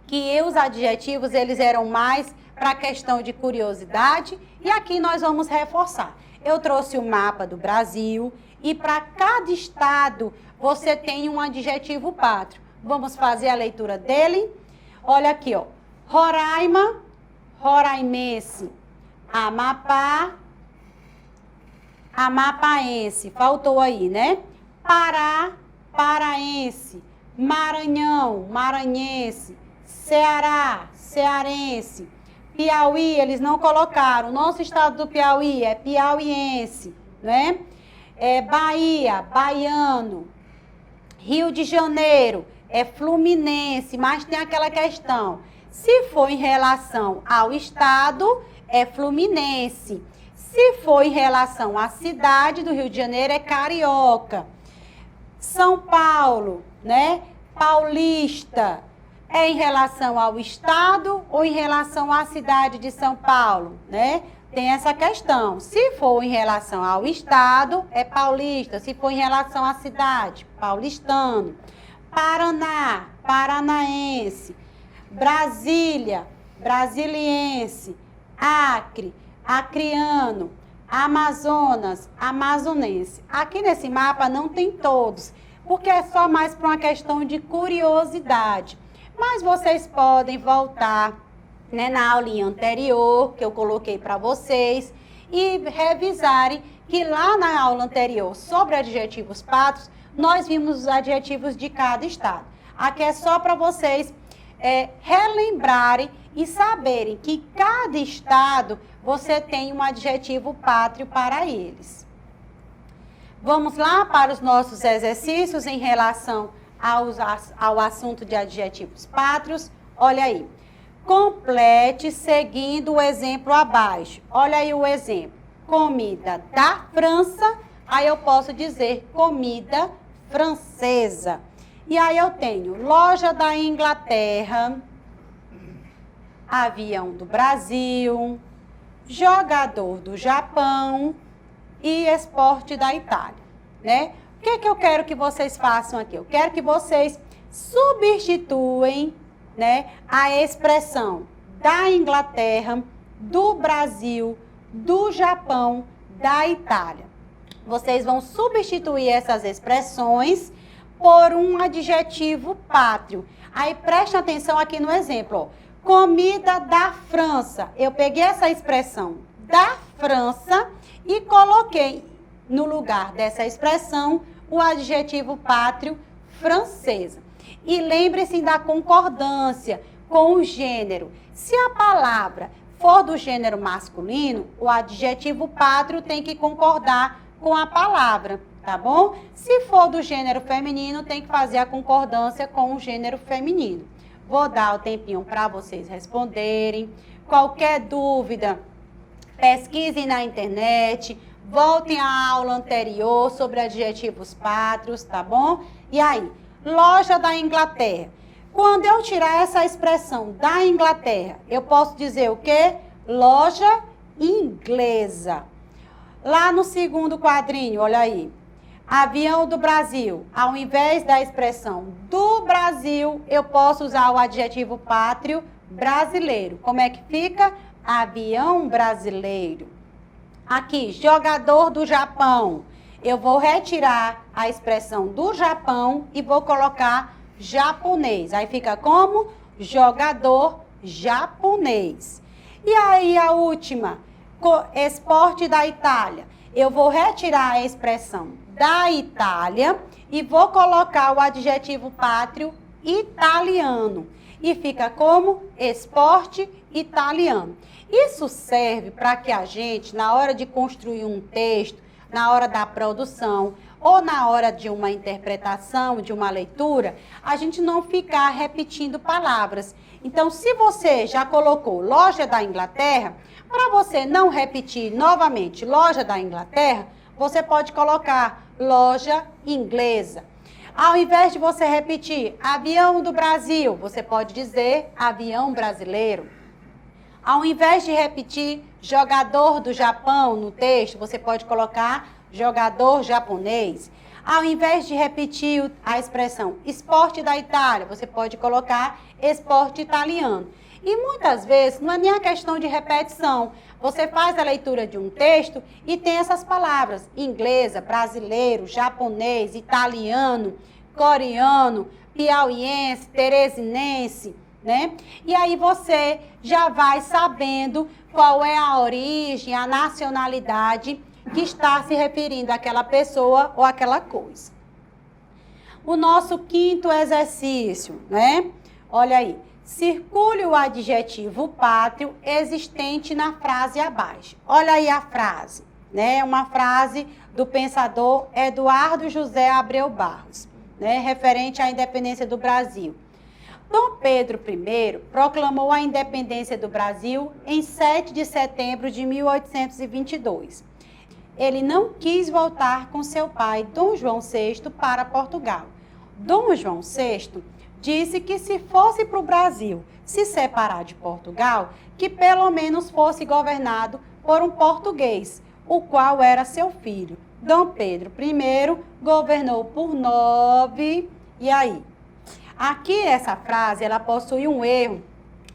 que os adjetivos, eles eram mais para a questão de curiosidade, e aqui nós vamos reforçar. Eu trouxe o mapa do Brasil e para cada estado você tem um adjetivo pátrio. Vamos fazer a leitura dele? Olha aqui, ó. Roraima, roraimense. Amapá, amapaense. Faltou aí, né? Pará, paraense. Maranhão, maranhense. Ceará, cearense. Piauí, eles não colocaram. O nosso estado do Piauí é piauiense, né? Bahia, baiano. Rio de Janeiro é fluminense, mas tem aquela questão. Se for em relação ao estado, é fluminense. Se for em relação à cidade do Rio de Janeiro, é carioca. São Paulo, né? Paulista. É em relação ao estado ou em relação à cidade de São Paulo, né? Tem essa questão. Se for em relação ao estado, é paulista. Se for em relação à cidade, paulistano. Paraná, paranaense. Brasília, brasiliense. Acre, acreano. Amazonas, amazonense. Aqui nesse mapa não tem todos, porque é só mais para uma questão de curiosidade. Mas vocês podem voltar, né, na aulinha anterior, que eu coloquei para vocês, e revisarem que lá na aula anterior, sobre adjetivos pátrios, nós vimos os adjetivos de cada estado. Aqui é só para vocês relembrarem e saberem que cada estado você tem um adjetivo pátrio para eles. Vamos lá para os nossos exercícios em relação ao assunto de adjetivos pátrios. Olha aí. Complete seguindo o exemplo abaixo. Olha aí o exemplo. Comida da França, aí eu posso dizer comida francesa. E aí eu tenho loja da Inglaterra, avião do Brasil, jogador do Japão e esporte da Itália, né? O que é que eu quero que vocês façam aqui? Eu quero que vocês substituem, né, a expressão da Inglaterra, do Brasil, do Japão, da Itália. Vocês vão substituir essas expressões por um adjetivo pátrio. Aí preste atenção aqui no exemplo, ó. Comida da França. Eu peguei essa expressão da França e coloquei no lugar dessa expressão o adjetivo pátrio francesa. E lembre-se da concordância com o gênero. Se a palavra for do gênero masculino, o adjetivo pátrio tem que concordar com a palavra, tá bom? Se for do gênero feminino, tem que fazer a concordância com o gênero feminino. Vou dar o tempinho para vocês responderem. Qualquer dúvida, pesquisem na internet, voltem à aula anterior sobre adjetivos pátrios, tá bom? E aí, loja da Inglaterra. Quando eu tirar essa expressão da Inglaterra, eu posso dizer o quê? Loja inglesa. Lá no segundo quadrinho, olha aí. Avião do Brasil. Ao invés da expressão do Brasil, eu posso usar o adjetivo pátrio brasileiro. Como é que fica? Avião brasileiro. Aqui, jogador do Japão. Eu vou retirar a expressão do Japão e vou colocar japonês. Aí fica como? Jogador japonês. E aí a última, esporte da Itália. Eu vou retirar a expressão da Itália e vou colocar o adjetivo pátrio italiano. E fica como esporte italiano. Isso serve para que a gente, na hora de construir um texto, na hora da produção ou na hora de uma interpretação, de uma leitura, a gente não ficar repetindo palavras. Então, se você já colocou loja da Inglaterra, para você não repetir novamente loja da Inglaterra, você pode colocar loja inglesa. Ao invés de você repetir avião do Brasil, você pode dizer avião brasileiro. Ao invés de repetir jogador do Japão no texto, você pode colocar jogador japonês. Ao invés de repetir a expressão esporte da Itália, você pode colocar esporte italiano. E muitas vezes não é nem a questão de repetição. Você faz a leitura de um texto e tem essas palavras: inglesa, brasileiro, japonês, italiano, coreano, piauiense, teresinense, né? E aí você já vai sabendo qual é a origem, a nacionalidade que está se referindo àquela pessoa ou àquela coisa. O nosso quinto exercício, né? Olha aí. Circule o adjetivo pátrio existente na frase abaixo. Olha aí a frase, né? Uma frase do pensador Eduardo José Abreu Barros, né? Referente à independência do Brasil. Dom Pedro I proclamou a independência do Brasil em 7 de setembro de 1822. Ele não quis voltar com seu pai, Dom João VI, para Portugal. Dom João VI disse que se fosse para o Brasil se separar de Portugal, que pelo menos fosse governado por um português, o qual era seu filho. Dom Pedro I governou por 9, e aí? Aqui essa frase, ela possui um erro,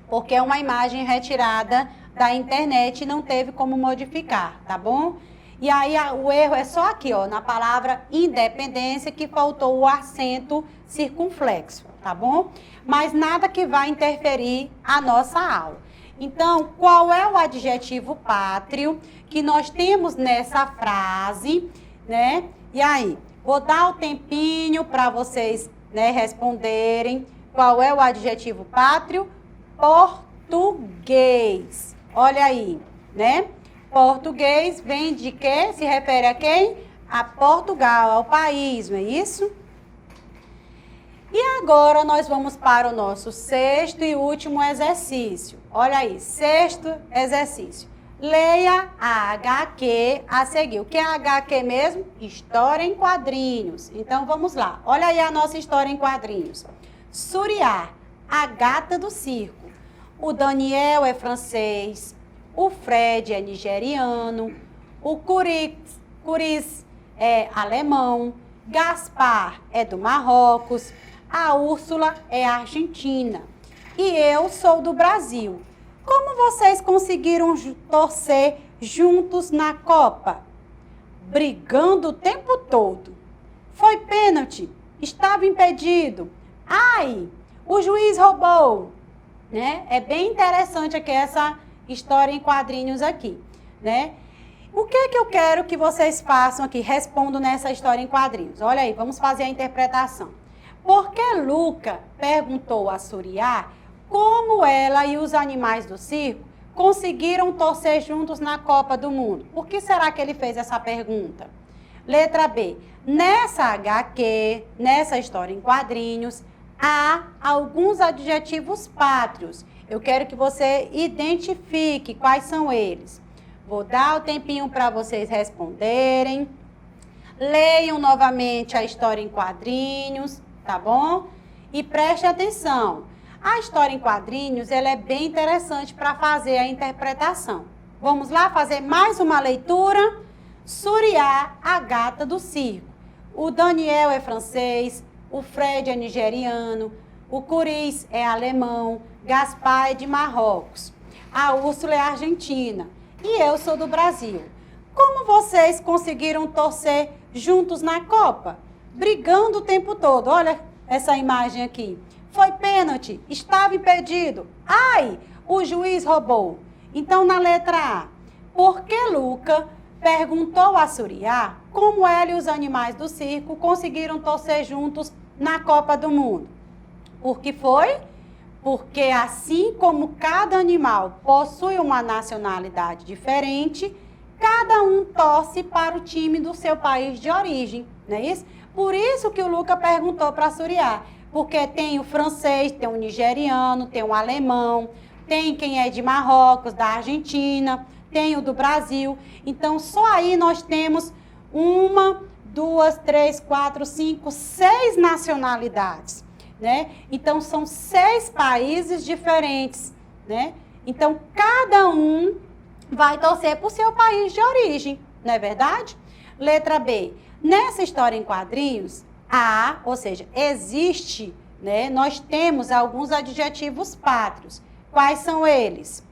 porque é uma imagem retirada da internet e não teve como modificar, tá bom? E aí o erro é só aqui, ó, na palavra independência, que faltou o acento circunflexo, tá bom? Mas nada que vai interferir a nossa aula. Então, qual é o adjetivo pátrio que nós temos nessa frase, né? E aí, vou dar o tempinho para vocês, né, responderem. Qual é o adjetivo pátrio? Português. Olha aí, né? Português vem de quê? Se refere a quem? A Portugal, ao país, não é isso? E agora nós vamos para o nosso sexto e último exercício. Olha aí, sexto exercício. Leia a HQ a seguir. O que é a HQ mesmo? História em quadrinhos. Então vamos lá. Olha aí a nossa história em quadrinhos. Suriá, a gata do circo. O Daniel é francês. O Fred é nigeriano. O Curis é alemão. Gaspar é do Marrocos. A Úrsula é argentina. E eu sou do Brasil. Como vocês conseguiram torcer juntos na Copa? Brigando o tempo todo. Foi pênalti. Estava impedido. Ai, o juiz roubou. Né? É bem interessante aqui essa história em quadrinhos aqui, né? O que é que eu quero que vocês façam aqui? Respondam nessa história em quadrinhos. Olha aí, vamos fazer a interpretação. Por que Luca perguntou a Suriá como ela e os animais do circo conseguiram torcer juntos na Copa do Mundo? Por que será que ele fez essa pergunta? Letra B. Nessa HQ, nessa história em quadrinhos, há alguns adjetivos pátrios. Eu quero que você identifique quais são eles. Vou dar o tempinho para vocês responderem. Leiam novamente a história em quadrinhos, tá bom? E preste atenção. A história em quadrinhos, ela é bem interessante para fazer a interpretação. Vamos lá fazer mais uma leitura? Suriá, a gata do circo. O Daniel é francês, o Fred é nigeriano, o Curis é alemão, Gaspar é de Marrocos, a Úrsula é argentina e eu sou do Brasil. Como vocês conseguiram torcer juntos na Copa? Brigando o tempo todo. Olha essa imagem aqui. Foi pênalti, estava impedido. Ai, o juiz roubou. Então, na letra A, por que Luca perguntou a Suriá como ela e os animais do circo conseguiram torcer juntos na Copa do Mundo? Por que foi? Porque assim como cada animal possui uma nacionalidade diferente, cada um torce para o time do seu país de origem, não é isso? Por isso que o Luca perguntou para a Suriá, porque tem o francês, tem o nigeriano, tem o alemão, tem quem é de Marrocos, da Argentina, tem o do Brasil. Então, só aí nós temos 1, 2, 3, 4, 5, 6 nacionalidades, né? Então, são 6 países diferentes, né? Então, cada um vai torcer para o seu país de origem, não é verdade? Letra B. Nessa história em quadrinhos, ou seja, existe, né? Nós temos alguns adjetivos pátrios. Quais são eles?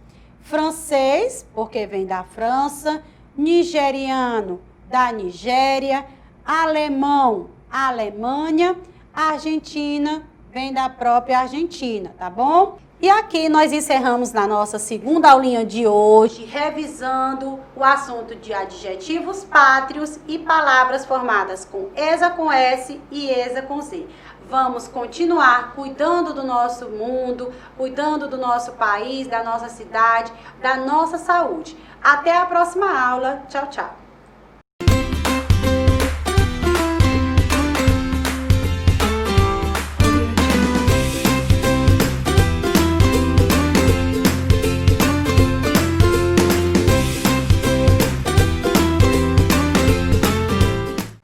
Francês, porque vem da França, nigeriano, da Nigéria, alemão, Alemanha, Argentina, vem da própria Argentina, tá bom? E aqui nós encerramos na nossa segunda aulinha de hoje, revisando o assunto de adjetivos pátrios e palavras formadas com ESA com S e ESA com Z. Vamos continuar cuidando do nosso mundo, cuidando do nosso país, da nossa cidade, da nossa saúde. Até a próxima aula. Tchau, tchau.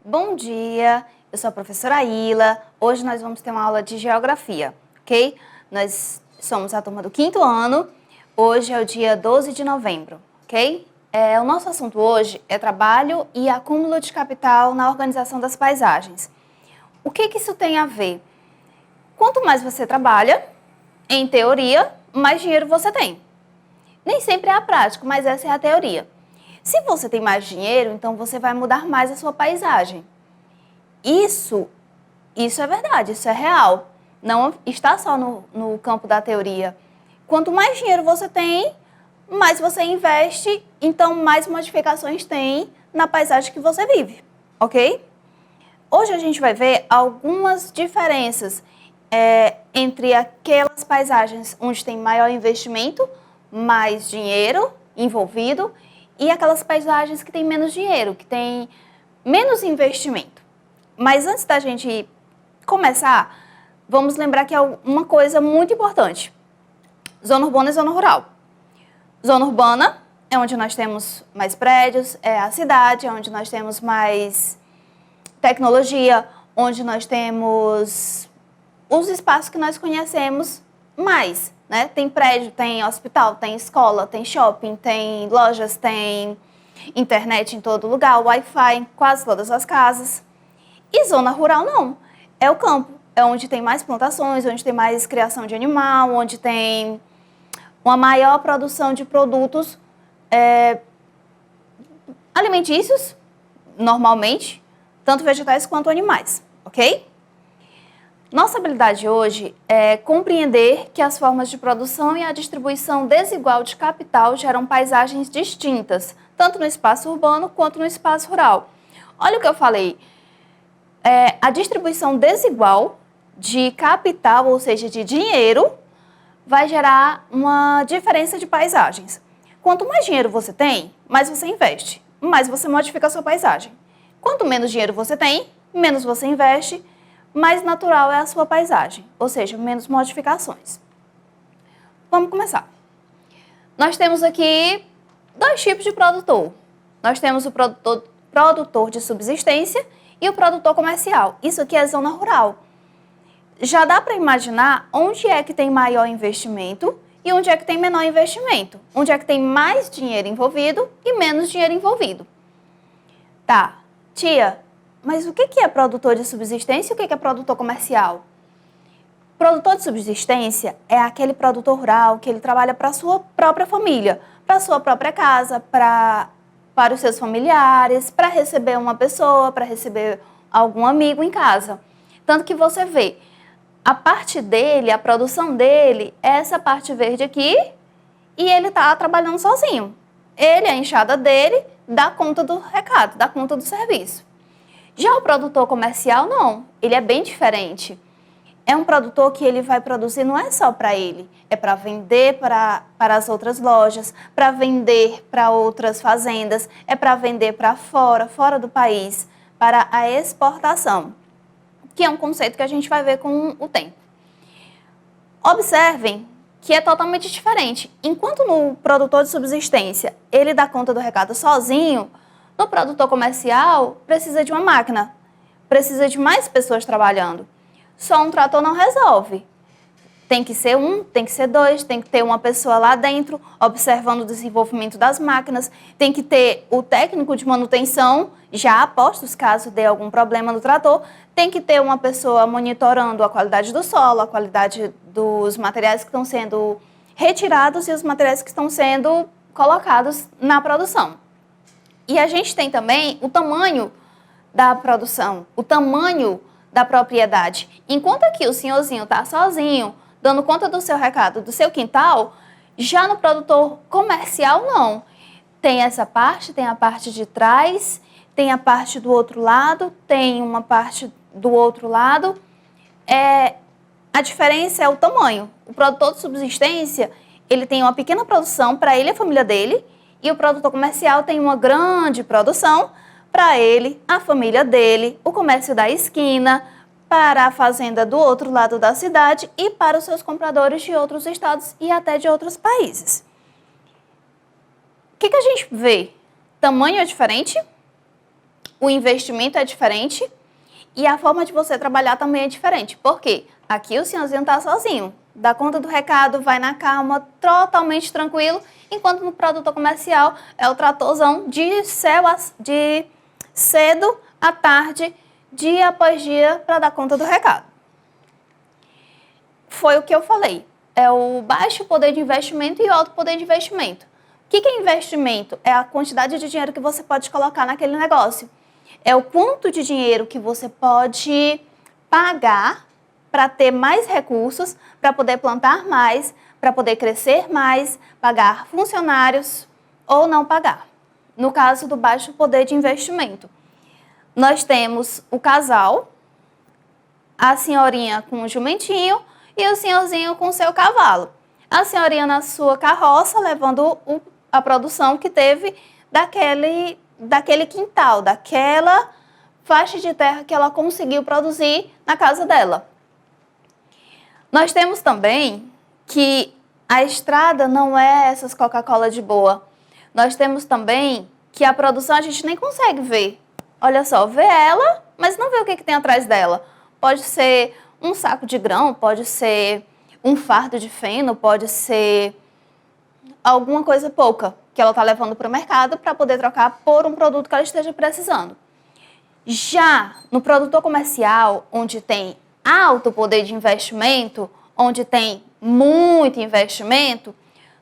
Bom dia, eu sou a professora Ila. Hoje nós vamos ter uma aula de geografia. ok? Nós somos a turma do 5º ano, hoje é o dia 12 de novembro, ok? O nosso assunto hoje é trabalho e acúmulo de capital na organização das paisagens. O que isso tem a ver? Quanto mais você trabalha, em teoria, mais dinheiro você tem. Nem sempre é a prática, mas essa é a teoria. Se você tem mais dinheiro, então você vai mudar mais a sua paisagem. Isso é verdade, isso é real. Não está só no campo da teoria. Quanto mais dinheiro você tem, mais você investe, então mais modificações tem na paisagem que você vive, ok? Hoje a gente vai ver algumas diferenças entre aquelas paisagens onde tem maior investimento, mais dinheiro envolvido, e aquelas paisagens que tem menos dinheiro, que tem menos investimento. Mas antes da gente começar, vamos lembrar que é uma coisa muito importante. Zona urbana e zona rural. Zona urbana é onde nós temos mais prédios, é a cidade, é onde nós temos mais tecnologia, onde nós temos os espaços que nós conhecemos mais, né? Tem prédio, tem hospital, tem escola, tem shopping, tem lojas, tem internet em todo lugar, Wi-Fi em quase todas as casas. E zona rural não, é o campo, é onde tem mais plantações, onde tem mais criação de animal, onde tem uma maior produção de produtos alimentícios, normalmente, tanto vegetais quanto animais, ok? Nossa habilidade hoje é compreender que as formas de produção e a distribuição desigual de capital geram paisagens distintas, tanto no espaço urbano quanto no espaço rural. Olha o que eu falei, a distribuição desigual de capital, ou seja, de dinheiro, vai gerar uma diferença de paisagens. Quanto mais dinheiro você tem, mais você investe, mais você modifica a sua paisagem. Quanto menos dinheiro você tem, menos você investe, mais natural é a sua paisagem, ou seja, menos modificações. Vamos começar. Nós temos aqui dois tipos de produtor. Nós temos o produtor de subsistência e o produtor comercial. Isso aqui é zona rural. Já dá para imaginar onde é que tem maior investimento e onde é que tem menor investimento. Onde é que tem mais dinheiro envolvido e menos dinheiro envolvido. Tá, tia, mas o que é produtor de subsistência e o que é produtor comercial? Produtor de subsistência é aquele produtor rural que ele trabalha para a sua própria família, para a sua própria casa, para os seus familiares, para receber uma pessoa, para receber algum amigo em casa. Tanto que você vê, a parte dele, a produção dele, é essa parte verde aqui e ele está trabalhando sozinho. Ele, a enxada dele, dá conta do recado, dá conta do serviço. Já o produtor comercial, não. Ele é bem diferente. É um produtor que ele vai produzir, não é só para ele, é para vender para as outras lojas, para vender para outras fazendas, é para vender para fora do país, para a exportação, que é um conceito que a gente vai ver com o tempo. Observem que é totalmente diferente. Enquanto no produtor de subsistência ele dá conta do recado sozinho, no produtor comercial precisa de uma máquina, precisa de mais pessoas trabalhando. Só um trator não resolve. Tem que ser um, tem que ser dois, tem que ter uma pessoa lá dentro observando o desenvolvimento das máquinas, tem que ter o técnico de manutenção, já apostos caso dê algum problema no trator, tem que ter uma pessoa monitorando a qualidade do solo, a qualidade dos materiais que estão sendo retirados e os materiais que estão sendo colocados na produção. E a gente tem também o tamanho da produção, o tamanho da propriedade. Enquanto aqui o senhorzinho está sozinho, dando conta do seu recado, do seu quintal, já no produtor comercial não. Tem essa parte, tem a parte de trás, tem a parte do outro lado, tem uma parte do outro lado. A diferença é o tamanho. O produtor de subsistência, ele tem uma pequena produção para ele e a família dele, e o produtor comercial tem uma grande produção para ele, a família dele, o comércio da esquina, para a fazenda do outro lado da cidade e para os seus compradores de outros estados e até de outros países. O que a gente vê? Tamanho é diferente, o investimento é diferente E a forma de você trabalhar também é diferente. Por quê? Aqui o senhorzinho está sozinho. Dá conta do recado, vai na calma, totalmente tranquilo. Enquanto no produtor comercial é o tratorzão de cedo à tarde, dia após dia, para dar conta do recado. Foi o que eu falei. É o baixo poder de investimento e o alto poder de investimento. O que é investimento? É a quantidade de dinheiro que você pode colocar naquele negócio. É o quanto de dinheiro que você pode pagar para ter mais recursos, para poder plantar mais, para poder crescer mais, pagar funcionários ou não pagar. No caso do baixo poder de investimento, nós temos o casal, a senhorinha com o jumentinho e o senhorzinho com o seu cavalo. A senhorinha na sua carroça, levando a produção que teve daquele quintal, daquela faixa de terra que ela conseguiu produzir na casa dela. Nós temos também que a estrada não é essas Coca-Cola de boa. Nós temos também que a produção a gente nem consegue ver. Olha só, vê ela, mas não vê o que tem atrás dela. Pode ser um saco de grão, pode ser um fardo de feno, pode ser alguma coisa pouca que ela está levando para o mercado para poder trocar por um produto que ela esteja precisando. Já no produtor comercial, onde tem alto poder de investimento, onde tem muito investimento,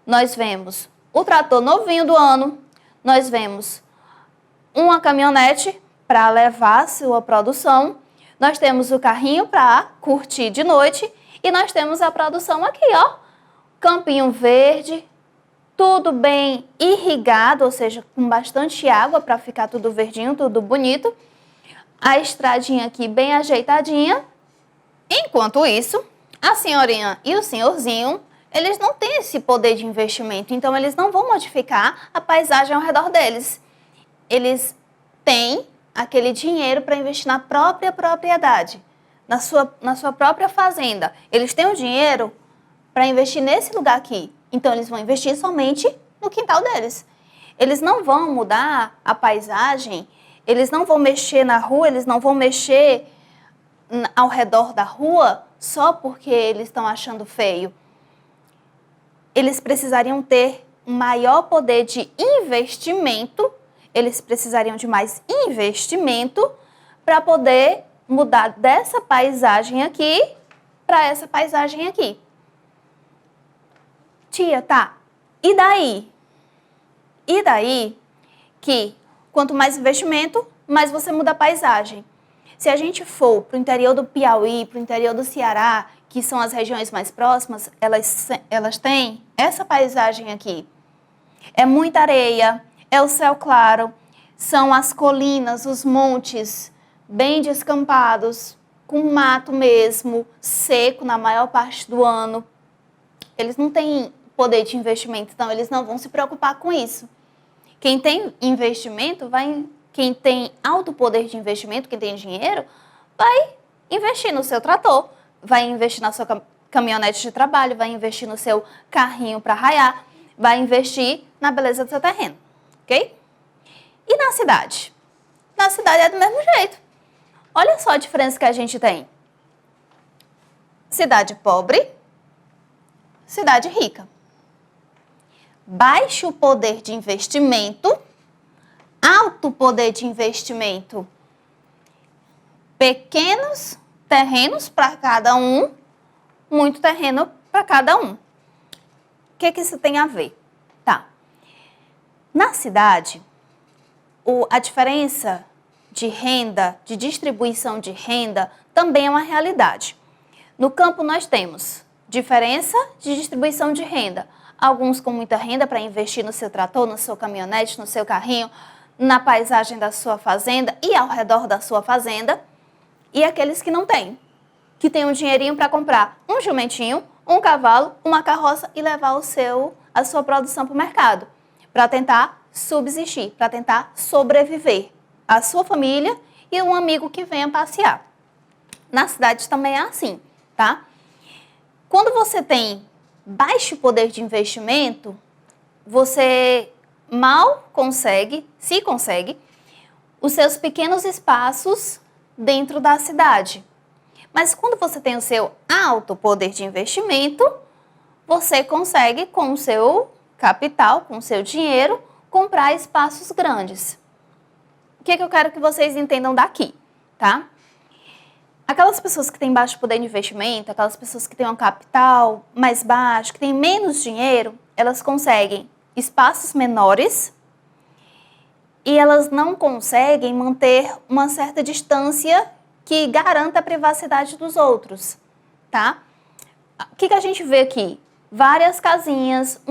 nós vemos o trator novinho do ano, nós vemos uma caminhonete para levar a sua produção, nós temos o carrinho para curtir de noite e nós temos a produção aqui, ó, campinho verde, tudo bem irrigado, ou seja, com bastante água para ficar tudo verdinho, tudo bonito. A estradinha aqui bem ajeitadinha. Enquanto isso, a senhorinha e o senhorzinho, eles não têm esse poder de investimento, então eles não vão modificar a paisagem ao redor deles. Eles têm aquele dinheiro para investir na própria propriedade, na sua própria fazenda. Eles têm o dinheiro para investir nesse lugar aqui. Então, eles vão investir somente no quintal deles. Eles não vão mudar a paisagem, eles não vão mexer na rua, eles não vão mexer ao redor da rua só porque eles estão achando feio. Eles precisariam ter um maior poder de investimento, eles precisariam de mais investimento para poder mudar dessa paisagem aqui para essa paisagem aqui. Tia, tá, e daí? E daí que quanto mais investimento, mais você muda a paisagem. Se a gente for para o interior do Piauí, para o interior do Ceará, que são as regiões mais próximas, elas têm essa paisagem aqui. É muita areia, é o céu claro, são as colinas, os montes bem descampados, com mato mesmo, seco na maior parte do ano. Eles não têm poder de investimento, então eles não vão se preocupar com isso. Quem tem investimento, quem tem alto poder de investimento, quem tem dinheiro, vai investir no seu trator, vai investir na sua caminhonete de trabalho, vai investir no seu carrinho para raiar, vai investir na beleza do seu terreno, ok? E na cidade? Na cidade é do mesmo jeito. Olha só a diferença que a gente tem. Cidade pobre, cidade rica. Baixo poder de investimento, alto poder de investimento. Pequenos terrenos para cada um, muito terreno para cada um. O que isso tem a ver? Tá. Na cidade, a diferença de renda, de distribuição de renda, também é uma realidade. No campo nós temos diferença de distribuição de renda. Alguns com muita renda para investir no seu trator, no seu caminhonete, no seu carrinho, na paisagem da sua fazenda e ao redor da sua fazenda. E aqueles que não têm, que têm um dinheirinho para comprar um jumentinho, um cavalo, uma carroça e levar a sua produção para o mercado, para tentar subsistir, para tentar sobreviver. A sua família e um amigo que venha passear. Na cidade também é assim, tá? Quando você tem baixo poder de investimento, você mal consegue, se consegue, os seus pequenos espaços dentro da cidade. Mas quando você tem o seu alto poder de investimento, você consegue, com o seu capital, com o seu dinheiro, comprar espaços grandes. O que eu quero que vocês entendam daqui, tá? Aquelas pessoas que têm baixo poder de investimento, aquelas pessoas que têm um capital mais baixo, que têm menos dinheiro, elas conseguem espaços menores e elas não conseguem manter uma certa distância que garanta a privacidade dos outros, tá? O que a gente vê aqui? Várias casinhas,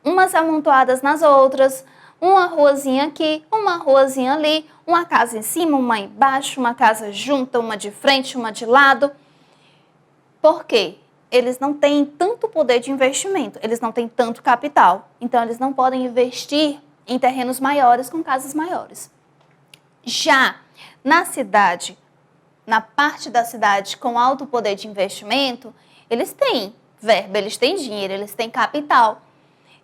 umas amontoadas nas outras, uma ruazinha aqui, uma ruazinha ali, uma casa em cima, uma embaixo, uma casa junta, uma de frente, uma de lado. Por quê? Eles não têm tanto poder de investimento, eles não têm tanto capital, então eles não podem investir em terrenos maiores com casas maiores. Já na cidade, na parte da cidade com alto poder de investimento, eles têm verba, eles têm dinheiro, eles têm capital.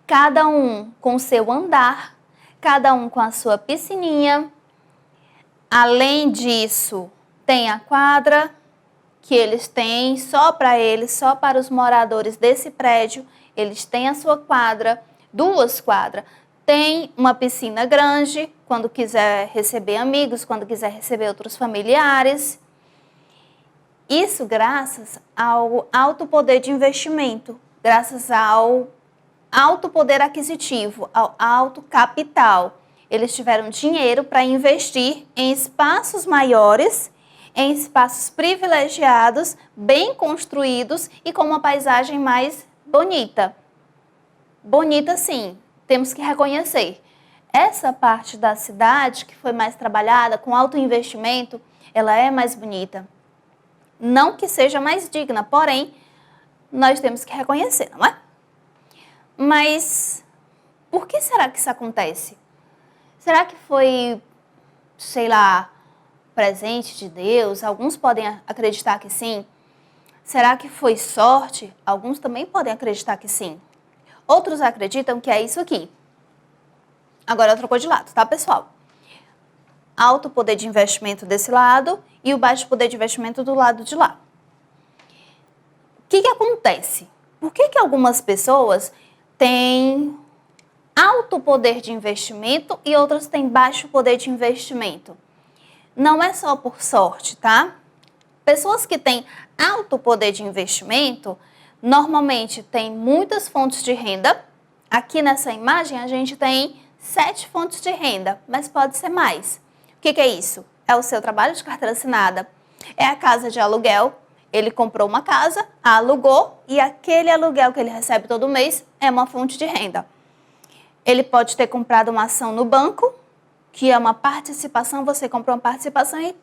Cada um com seu andar, cada um com a sua piscininha. Além disso, tem a quadra que eles têm só para eles, só para os moradores desse prédio. Eles têm a sua quadra, 2 quadras. Tem uma piscina grande, quando quiser receber amigos, quando quiser receber outros familiares. Isso graças ao alto poder de investimento, graças ao alto poder aquisitivo, ao alto capital. Eles tiveram dinheiro para investir em espaços maiores, em espaços privilegiados, bem construídos e com uma paisagem mais bonita. Bonita sim, temos que reconhecer. Essa parte da cidade que foi mais trabalhada, com alto investimento, ela é mais bonita. Não que seja mais digna, porém, nós temos que reconhecer, não é? Mas por que será que isso acontece? Será que foi, sei lá, presente de Deus? Alguns podem acreditar que sim. Será que foi sorte? Alguns também podem acreditar que sim. Outros acreditam que é isso aqui. Agora trocou de lado, tá, pessoal? Alto poder de investimento desse lado e o baixo poder de investimento do lado de lá. O que acontece? Por que algumas pessoas têm alto poder de investimento e outras têm baixo poder de investimento? Não é só por sorte, tá? Pessoas que têm alto poder de investimento, normalmente têm muitas fontes de renda. Aqui nessa imagem a gente tem 7 fontes de renda, mas pode ser mais. O que é isso? É o seu trabalho de carteira assinada, é a casa de aluguel. Ele comprou uma casa, a alugou e aquele aluguel que ele recebe todo mês é uma fonte de renda. Ele pode ter comprado uma ação no banco, que é uma participação, você comprou uma participação e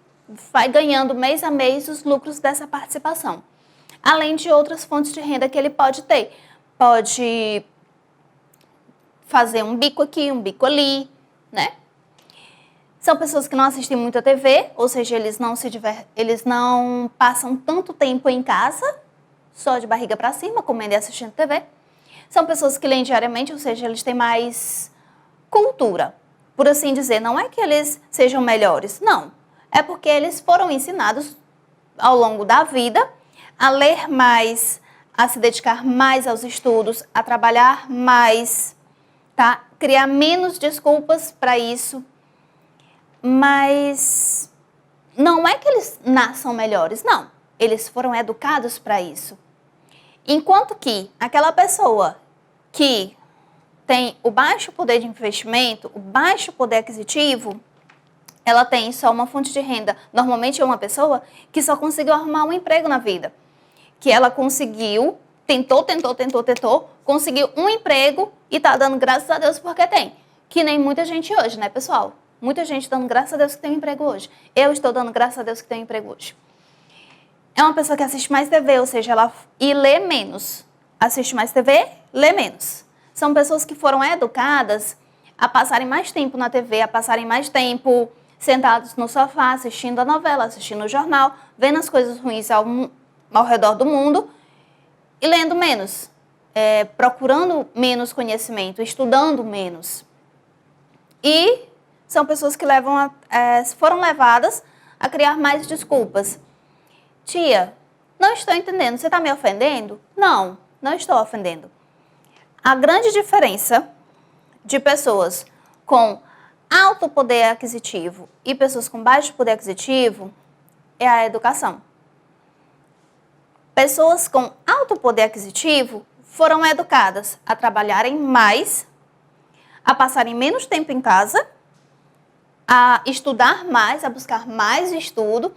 vai ganhando mês a mês os lucros dessa participação. Além de outras fontes de renda que ele pode ter. Pode fazer um bico aqui, um bico ali, né? São pessoas que não assistem muito a TV, ou seja, eles não passam tanto tempo em casa, só de barriga para cima, comendo e assistindo TV. São pessoas que leem diariamente, ou seja, eles têm mais cultura, por assim dizer. Não é que eles sejam melhores, não. É porque eles foram ensinados ao longo da vida a ler mais, a se dedicar mais aos estudos, a trabalhar mais, tá? Criar menos desculpas para isso. Mas não é que eles nasçam melhores, não. Eles foram educados para isso. Enquanto que aquela pessoa que tem o baixo poder de investimento, o baixo poder aquisitivo, ela tem só uma fonte de renda. Normalmente é uma pessoa que só conseguiu arrumar um emprego na vida. Que ela conseguiu, tentou, conseguiu um emprego e tá dando graças a Deus porque tem. Que nem muita gente hoje, né, pessoal? Muita gente dando graças a Deus que tem um emprego hoje. Eu estou dando graças a Deus que tenho um emprego hoje. É uma pessoa que assiste mais TV, ou seja, e lê menos. Assiste mais TV, lê menos. São pessoas que foram educadas a passarem mais tempo na TV, a passarem mais tempo sentados no sofá, assistindo a novela, assistindo o jornal, vendo as coisas ruins ao redor do mundo e lendo menos. Procurando menos conhecimento, estudando menos. E são pessoas que foram levadas a criar mais desculpas. Tia, não estou entendendo, você está me ofendendo? Não, não estou ofendendo. A grande diferença de pessoas com alto poder aquisitivo e pessoas com baixo poder aquisitivo é a educação. Pessoas com alto poder aquisitivo foram educadas a trabalharem mais, a passarem menos tempo em casa, a estudar mais, a buscar mais estudo.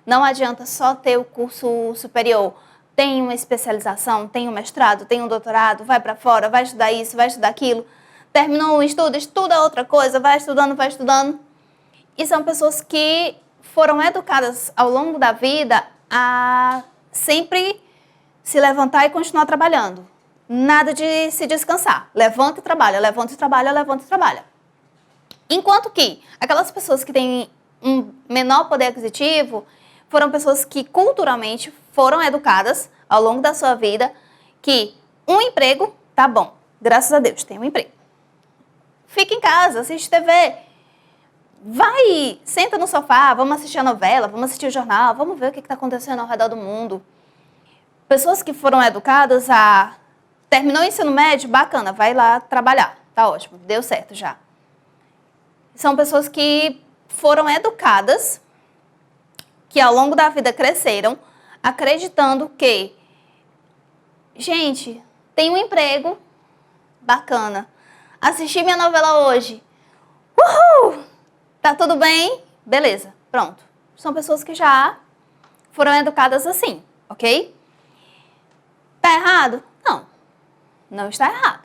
Não adianta só ter o curso superior. Tem uma especialização, tem um mestrado, tem um doutorado, vai para fora, vai estudar isso, vai estudar aquilo. Terminou o estudo, estuda outra coisa, vai estudando, vai estudando. E são pessoas que foram educadas ao longo da vida a sempre se levantar e continuar trabalhando. Nada de se descansar. Levanta e trabalha, levanta e trabalha, levanta e trabalha. Enquanto que aquelas pessoas que têm um menor poder aquisitivo foram pessoas que culturalmente foram educadas ao longo da sua vida que um emprego tá bom. Graças a Deus, tem um emprego. Fica em casa, assiste TV. Vai, senta no sofá, vamos assistir a novela, vamos assistir o jornal, vamos ver o que está acontecendo ao redor do mundo. Pessoas que foram educadas a... Terminou o ensino médio? Bacana, vai lá trabalhar. Tá ótimo, deu certo já. São pessoas que foram educadas, que ao longo da vida cresceram, acreditando que, gente, tem um emprego bacana. Assisti minha novela hoje. Uhul! Tá tudo bem? Beleza, pronto. São pessoas que já foram educadas assim, ok? Tá errado? Não, não está errado.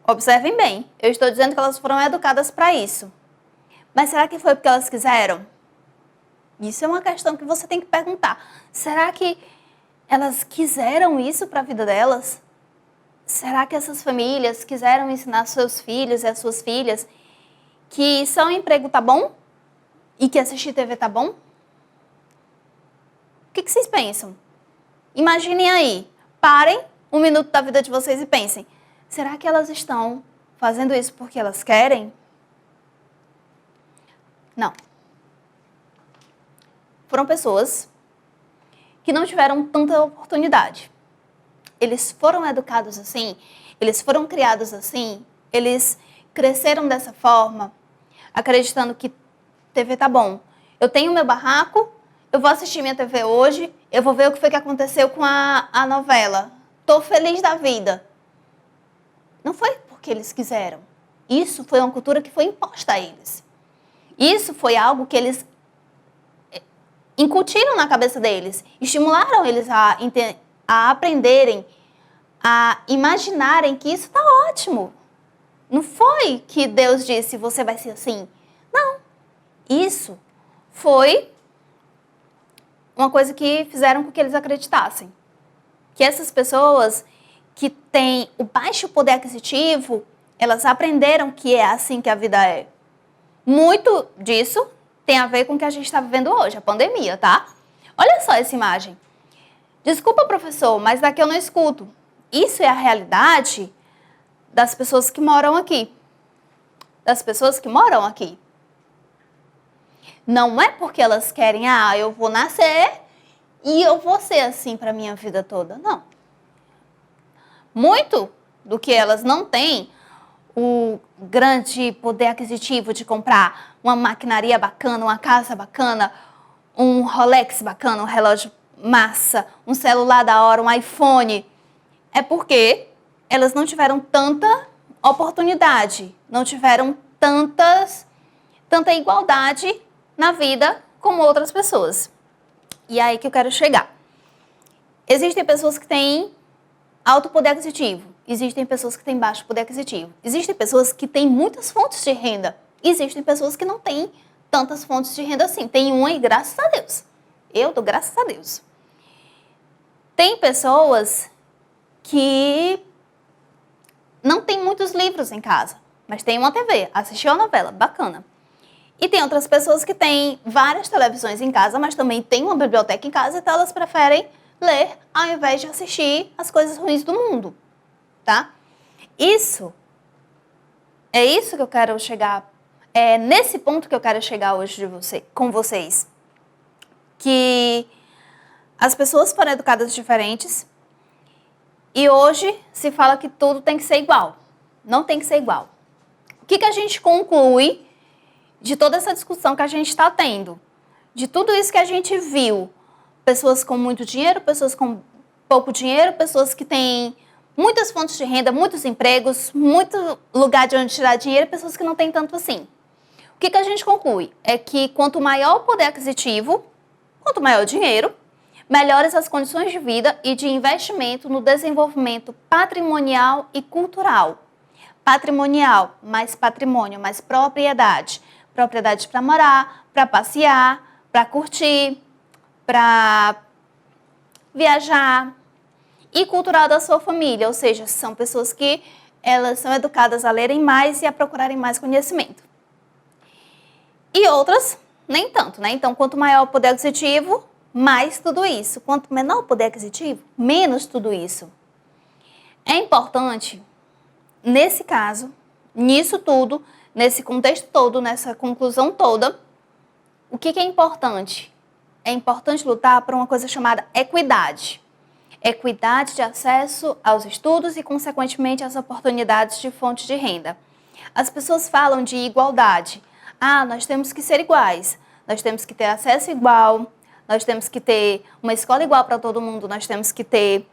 Observem bem, eu estou dizendo que elas foram educadas para isso. Mas será que foi porque elas quiseram? Isso é uma questão que você tem que perguntar. Será que elas quiseram isso para a vida delas? Será que essas famílias quiseram ensinar seus filhos e as suas filhas que só um emprego tá bom? E que assistir TV tá bom? O que vocês pensam? Imaginem aí, parem um minuto da vida de vocês e pensem. Será que elas estão fazendo isso porque elas querem? Não. Foram pessoas que não tiveram tanta oportunidade. Eles foram educados assim, eles foram criados assim, eles cresceram dessa forma, acreditando que TV tá bom. Eu tenho meu barraco, eu vou assistir minha TV hoje, eu vou ver o que foi que aconteceu com a novela. Tô feliz da vida. Não foi porque eles quiseram. Isso foi uma cultura que foi imposta a eles. Isso foi algo que eles incutiram na cabeça deles, estimularam eles a aprenderem, a imaginarem que isso está ótimo. Não foi que Deus disse, você vai ser assim. Não. Isso foi uma coisa que fizeram com que eles acreditassem. Que essas pessoas que têm o baixo poder aquisitivo, elas aprenderam que é assim que a vida é. Muito disso tem a ver com o que a gente está vivendo hoje, a pandemia, tá? Olha só essa imagem. Desculpa, professor, mas daqui eu não escuto. Isso é a realidade das pessoas que moram aqui. Das pessoas que moram aqui. Não é porque elas querem, eu vou nascer e eu vou ser assim para a minha vida toda. Não. Muito do que elas não têm o grande poder aquisitivo de comprar uma maquinaria bacana, uma casa bacana, um Rolex bacana, um relógio massa, um celular da hora, um iPhone. É porque elas não tiveram tanta oportunidade, não tiveram tanta igualdade na vida como outras pessoas. E é aí que eu quero chegar. Existem pessoas que têm alto poder aquisitivo. Existem pessoas que têm baixo poder aquisitivo. Existem pessoas que têm muitas fontes de renda. Existem pessoas que não têm tantas fontes de renda assim. Tem uma e graças a Deus. Eu dou graças a Deus. Tem pessoas que não têm muitos livros em casa, mas tem uma TV, assistiu a novela, bacana. E tem outras pessoas que têm várias televisões em casa, mas também tem uma biblioteca em casa, então elas preferem ler ao invés de assistir as coisas ruins do mundo, tá? É isso que eu quero chegar. É nesse ponto que eu quero chegar hoje com vocês. Que as pessoas foram educadas diferentes e hoje se fala que tudo tem que ser igual. Não tem que ser igual. O que a gente conclui de toda essa discussão que a gente está tendo? De tudo isso que a gente viu, pessoas com muito dinheiro, pessoas com pouco dinheiro, pessoas que têm muitas fontes de renda, muitos empregos, muito lugar de onde tirar dinheiro, pessoas que não têm tanto assim. O que a gente conclui? É que quanto maior o poder aquisitivo, quanto maior o dinheiro, melhores as condições de vida e de investimento no desenvolvimento patrimonial e cultural. Patrimonial, mais patrimônio, mais propriedade. Propriedade para morar, para passear, para curtir, para viajar. E cultural da sua família, ou seja, são pessoas que elas são educadas a lerem mais e a procurarem mais conhecimento. E outras, nem tanto, né? Então, quanto maior o poder aquisitivo, mais tudo isso. Quanto menor o poder aquisitivo, menos tudo isso. É importante, nesse caso, nisso tudo, nesse contexto todo, nessa conclusão toda, o que é importante? É importante lutar por uma coisa chamada equidade. Equidade de acesso aos estudos e, consequentemente, às oportunidades de fonte de renda. As pessoas falam de igualdade. Ah, nós temos que ser iguais, nós temos que ter acesso igual, nós temos que ter uma escola igual para todo mundo, nós temos que ter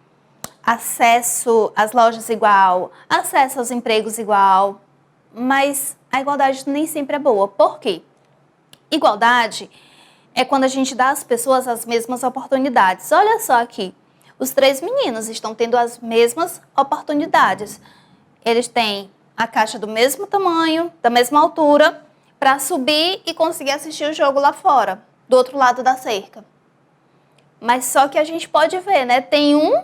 acesso às lojas igual, acesso aos empregos igual. Mas a igualdade nem sempre é boa. Por quê? Igualdade é quando a gente dá às pessoas as mesmas oportunidades. Olha só aqui, os 3 meninos estão tendo as mesmas oportunidades. Eles têm a caixa do mesmo tamanho, da mesma altura, para subir e conseguir assistir o jogo lá fora, do outro lado da cerca. Mas só que a gente pode ver, né? Tem um,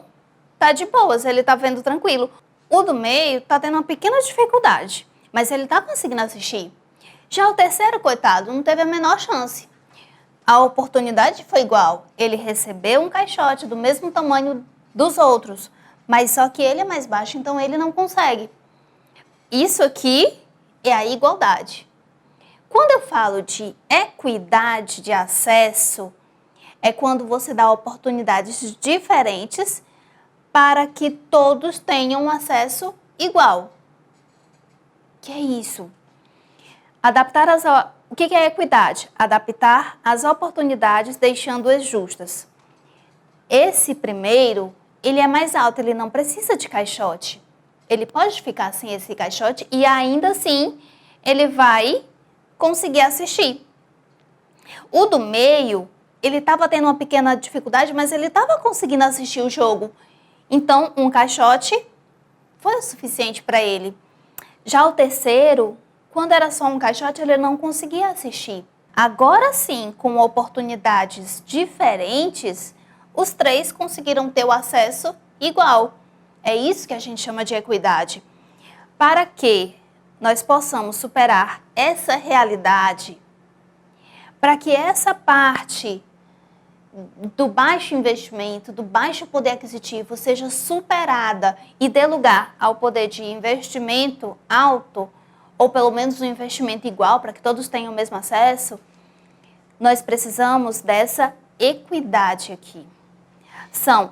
tá de boas, ele tá vendo tranquilo. O do meio tá tendo uma pequena dificuldade, mas ele tá conseguindo assistir. Já o terceiro, coitado, não teve a menor chance. A oportunidade foi igual. Ele recebeu um caixote do mesmo tamanho dos outros, mas só que ele é mais baixo, então ele não consegue. Isso aqui é a igualdade. Quando eu falo de equidade de acesso, é quando você dá oportunidades diferentes para que todos tenham acesso igual. Que é isso? O que é equidade? Adaptar as oportunidades deixando-as justas. Esse primeiro, ele é mais alto, ele não precisa de caixote. Ele pode ficar sem esse caixote e ainda assim ele vai conseguir assistir. O do meio, ele estava tendo uma pequena dificuldade, mas ele estava conseguindo assistir o jogo. Então, um caixote foi o suficiente para ele. Já o terceiro, quando era só um caixote, ele não conseguia assistir. Agora sim, com oportunidades diferentes, os 3 conseguiram ter o acesso igual. É isso que a gente chama de equidade. Para que nós possamos superar essa realidade, para que essa parte do baixo investimento, do baixo poder aquisitivo seja superada e dê lugar ao poder de investimento alto, ou pelo menos um investimento igual, para que todos tenham o mesmo acesso, nós precisamos dessa equidade aqui. São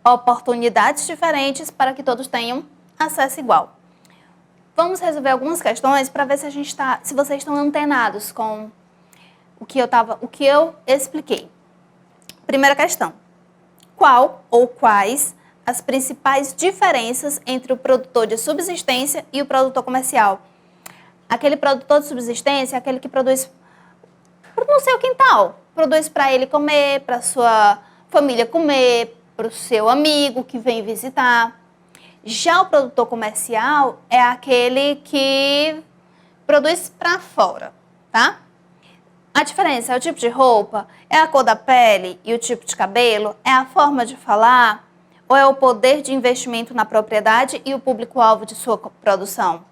oportunidades diferentes para que todos tenham acesso igual. Vamos resolver algumas questões para ver se vocês estão antenados com o que eu expliquei. Primeira questão. Qual ou quais as principais diferenças entre o produtor de subsistência e o produtor comercial? Aquele produtor de subsistência é aquele que produz no seu quintal. Produz para ele comer, para sua família comer, para o seu amigo que vem visitar. Já o produtor comercial é aquele que produz para fora, tá? A diferença é o tipo de roupa, é a cor da pele e o tipo de cabelo, é a forma de falar, ou é o poder de investimento na propriedade e o público-alvo de sua produção?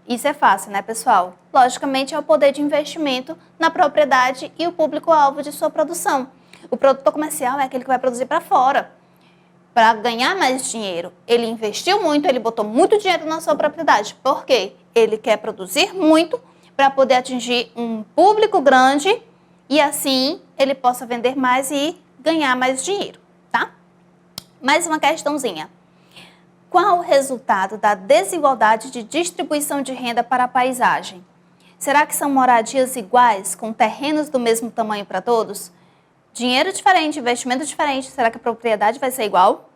Isso é fácil, né, pessoal? Logicamente, é o poder de investimento na propriedade e o público-alvo de sua produção. O produtor comercial é aquele que vai produzir para fora, para ganhar mais dinheiro. Ele investiu muito, ele botou muito dinheiro na sua propriedade. Por quê? Ele quer produzir muito para poder atingir um público grande e assim ele possa vender mais e ganhar mais dinheiro, tá? Mais uma questãozinha. Qual o resultado da desigualdade de distribuição de renda para a paisagem? Será que são moradias iguais, com terrenos do mesmo tamanho para todos? Dinheiro diferente, investimento diferente, será que a propriedade vai ser igual?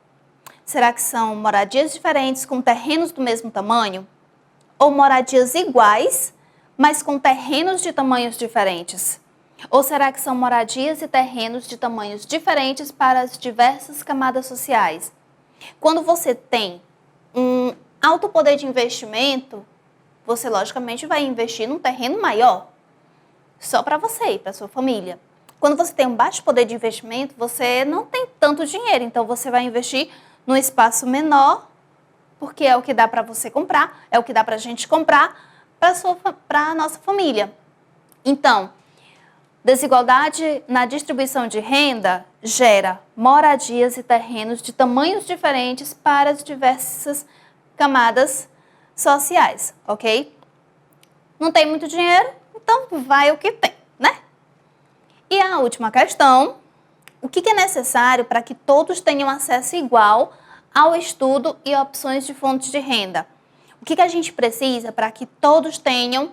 Será que são moradias diferentes, com terrenos do mesmo tamanho? Ou moradias iguais, mas com terrenos de tamanhos diferentes? Ou será que são moradias e terrenos de tamanhos diferentes para as diversas camadas sociais? Quando você tem um alto poder de investimento, você logicamente vai investir num terreno maior, só para você e para sua família. Quando você tem um baixo poder de investimento, você não tem tanto dinheiro, então você vai investir num espaço menor, porque é o que dá para você comprar, é o que dá para a gente comprar para a nossa família. Então, desigualdade na distribuição de renda gera moradias e terrenos de tamanhos diferentes para as diversas camadas sociais, ok? Não tem muito dinheiro, então vai o que tem, né? E a última questão, o que é necessário para que todos tenham acesso igual ao estudo e opções de fontes de renda? O que a gente precisa para que todos tenham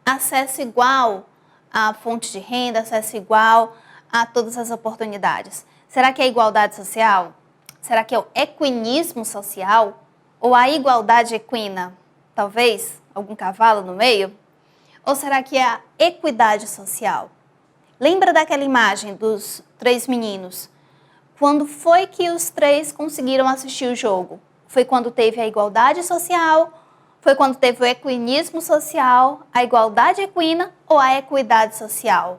acesso igual a fonte de renda, acesso igual a todas as oportunidades? Será que é a igualdade social? Será que é o equinismo social? Ou a igualdade equina? Talvez algum cavalo no meio? Ou será que é a equidade social? Lembra daquela imagem dos 3 meninos? Quando foi que os 3 conseguiram assistir o jogo? Foi quando teve a igualdade social? Foi quando teve o equinismo social, a igualdade equina ou a equidade social?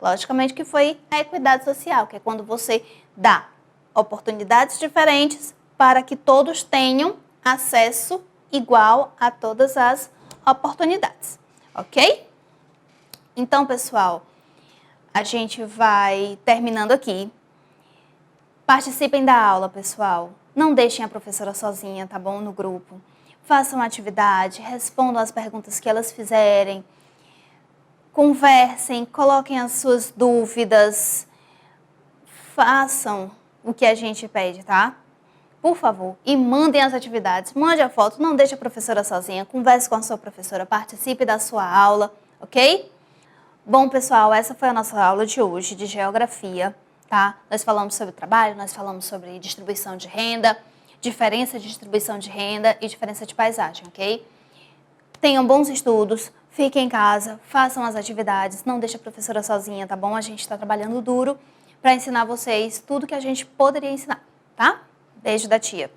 Logicamente que foi a equidade social, que é quando você dá oportunidades diferentes para que todos tenham acesso igual a todas as oportunidades, ok? Então, pessoal, a gente vai terminando aqui. Participem da aula, pessoal. Não deixem a professora sozinha, tá bom? No grupo. Façam atividade, respondam as perguntas que elas fizerem, conversem, coloquem as suas dúvidas, façam o que a gente pede, tá? Por favor, e mandem as atividades, mande a foto, não deixe a professora sozinha, converse com a sua professora, participe da sua aula, ok? Bom, pessoal, essa foi a nossa aula de hoje de geografia, tá? Nós falamos sobre trabalho, nós falamos sobre distribuição de renda, diferença de distribuição de renda e diferença de paisagem, ok? Tenham bons estudos, fiquem em casa, façam as atividades, não deixe a professora sozinha, tá bom? A gente está trabalhando duro para ensinar vocês tudo que a gente poderia ensinar, tá? Beijo da tia.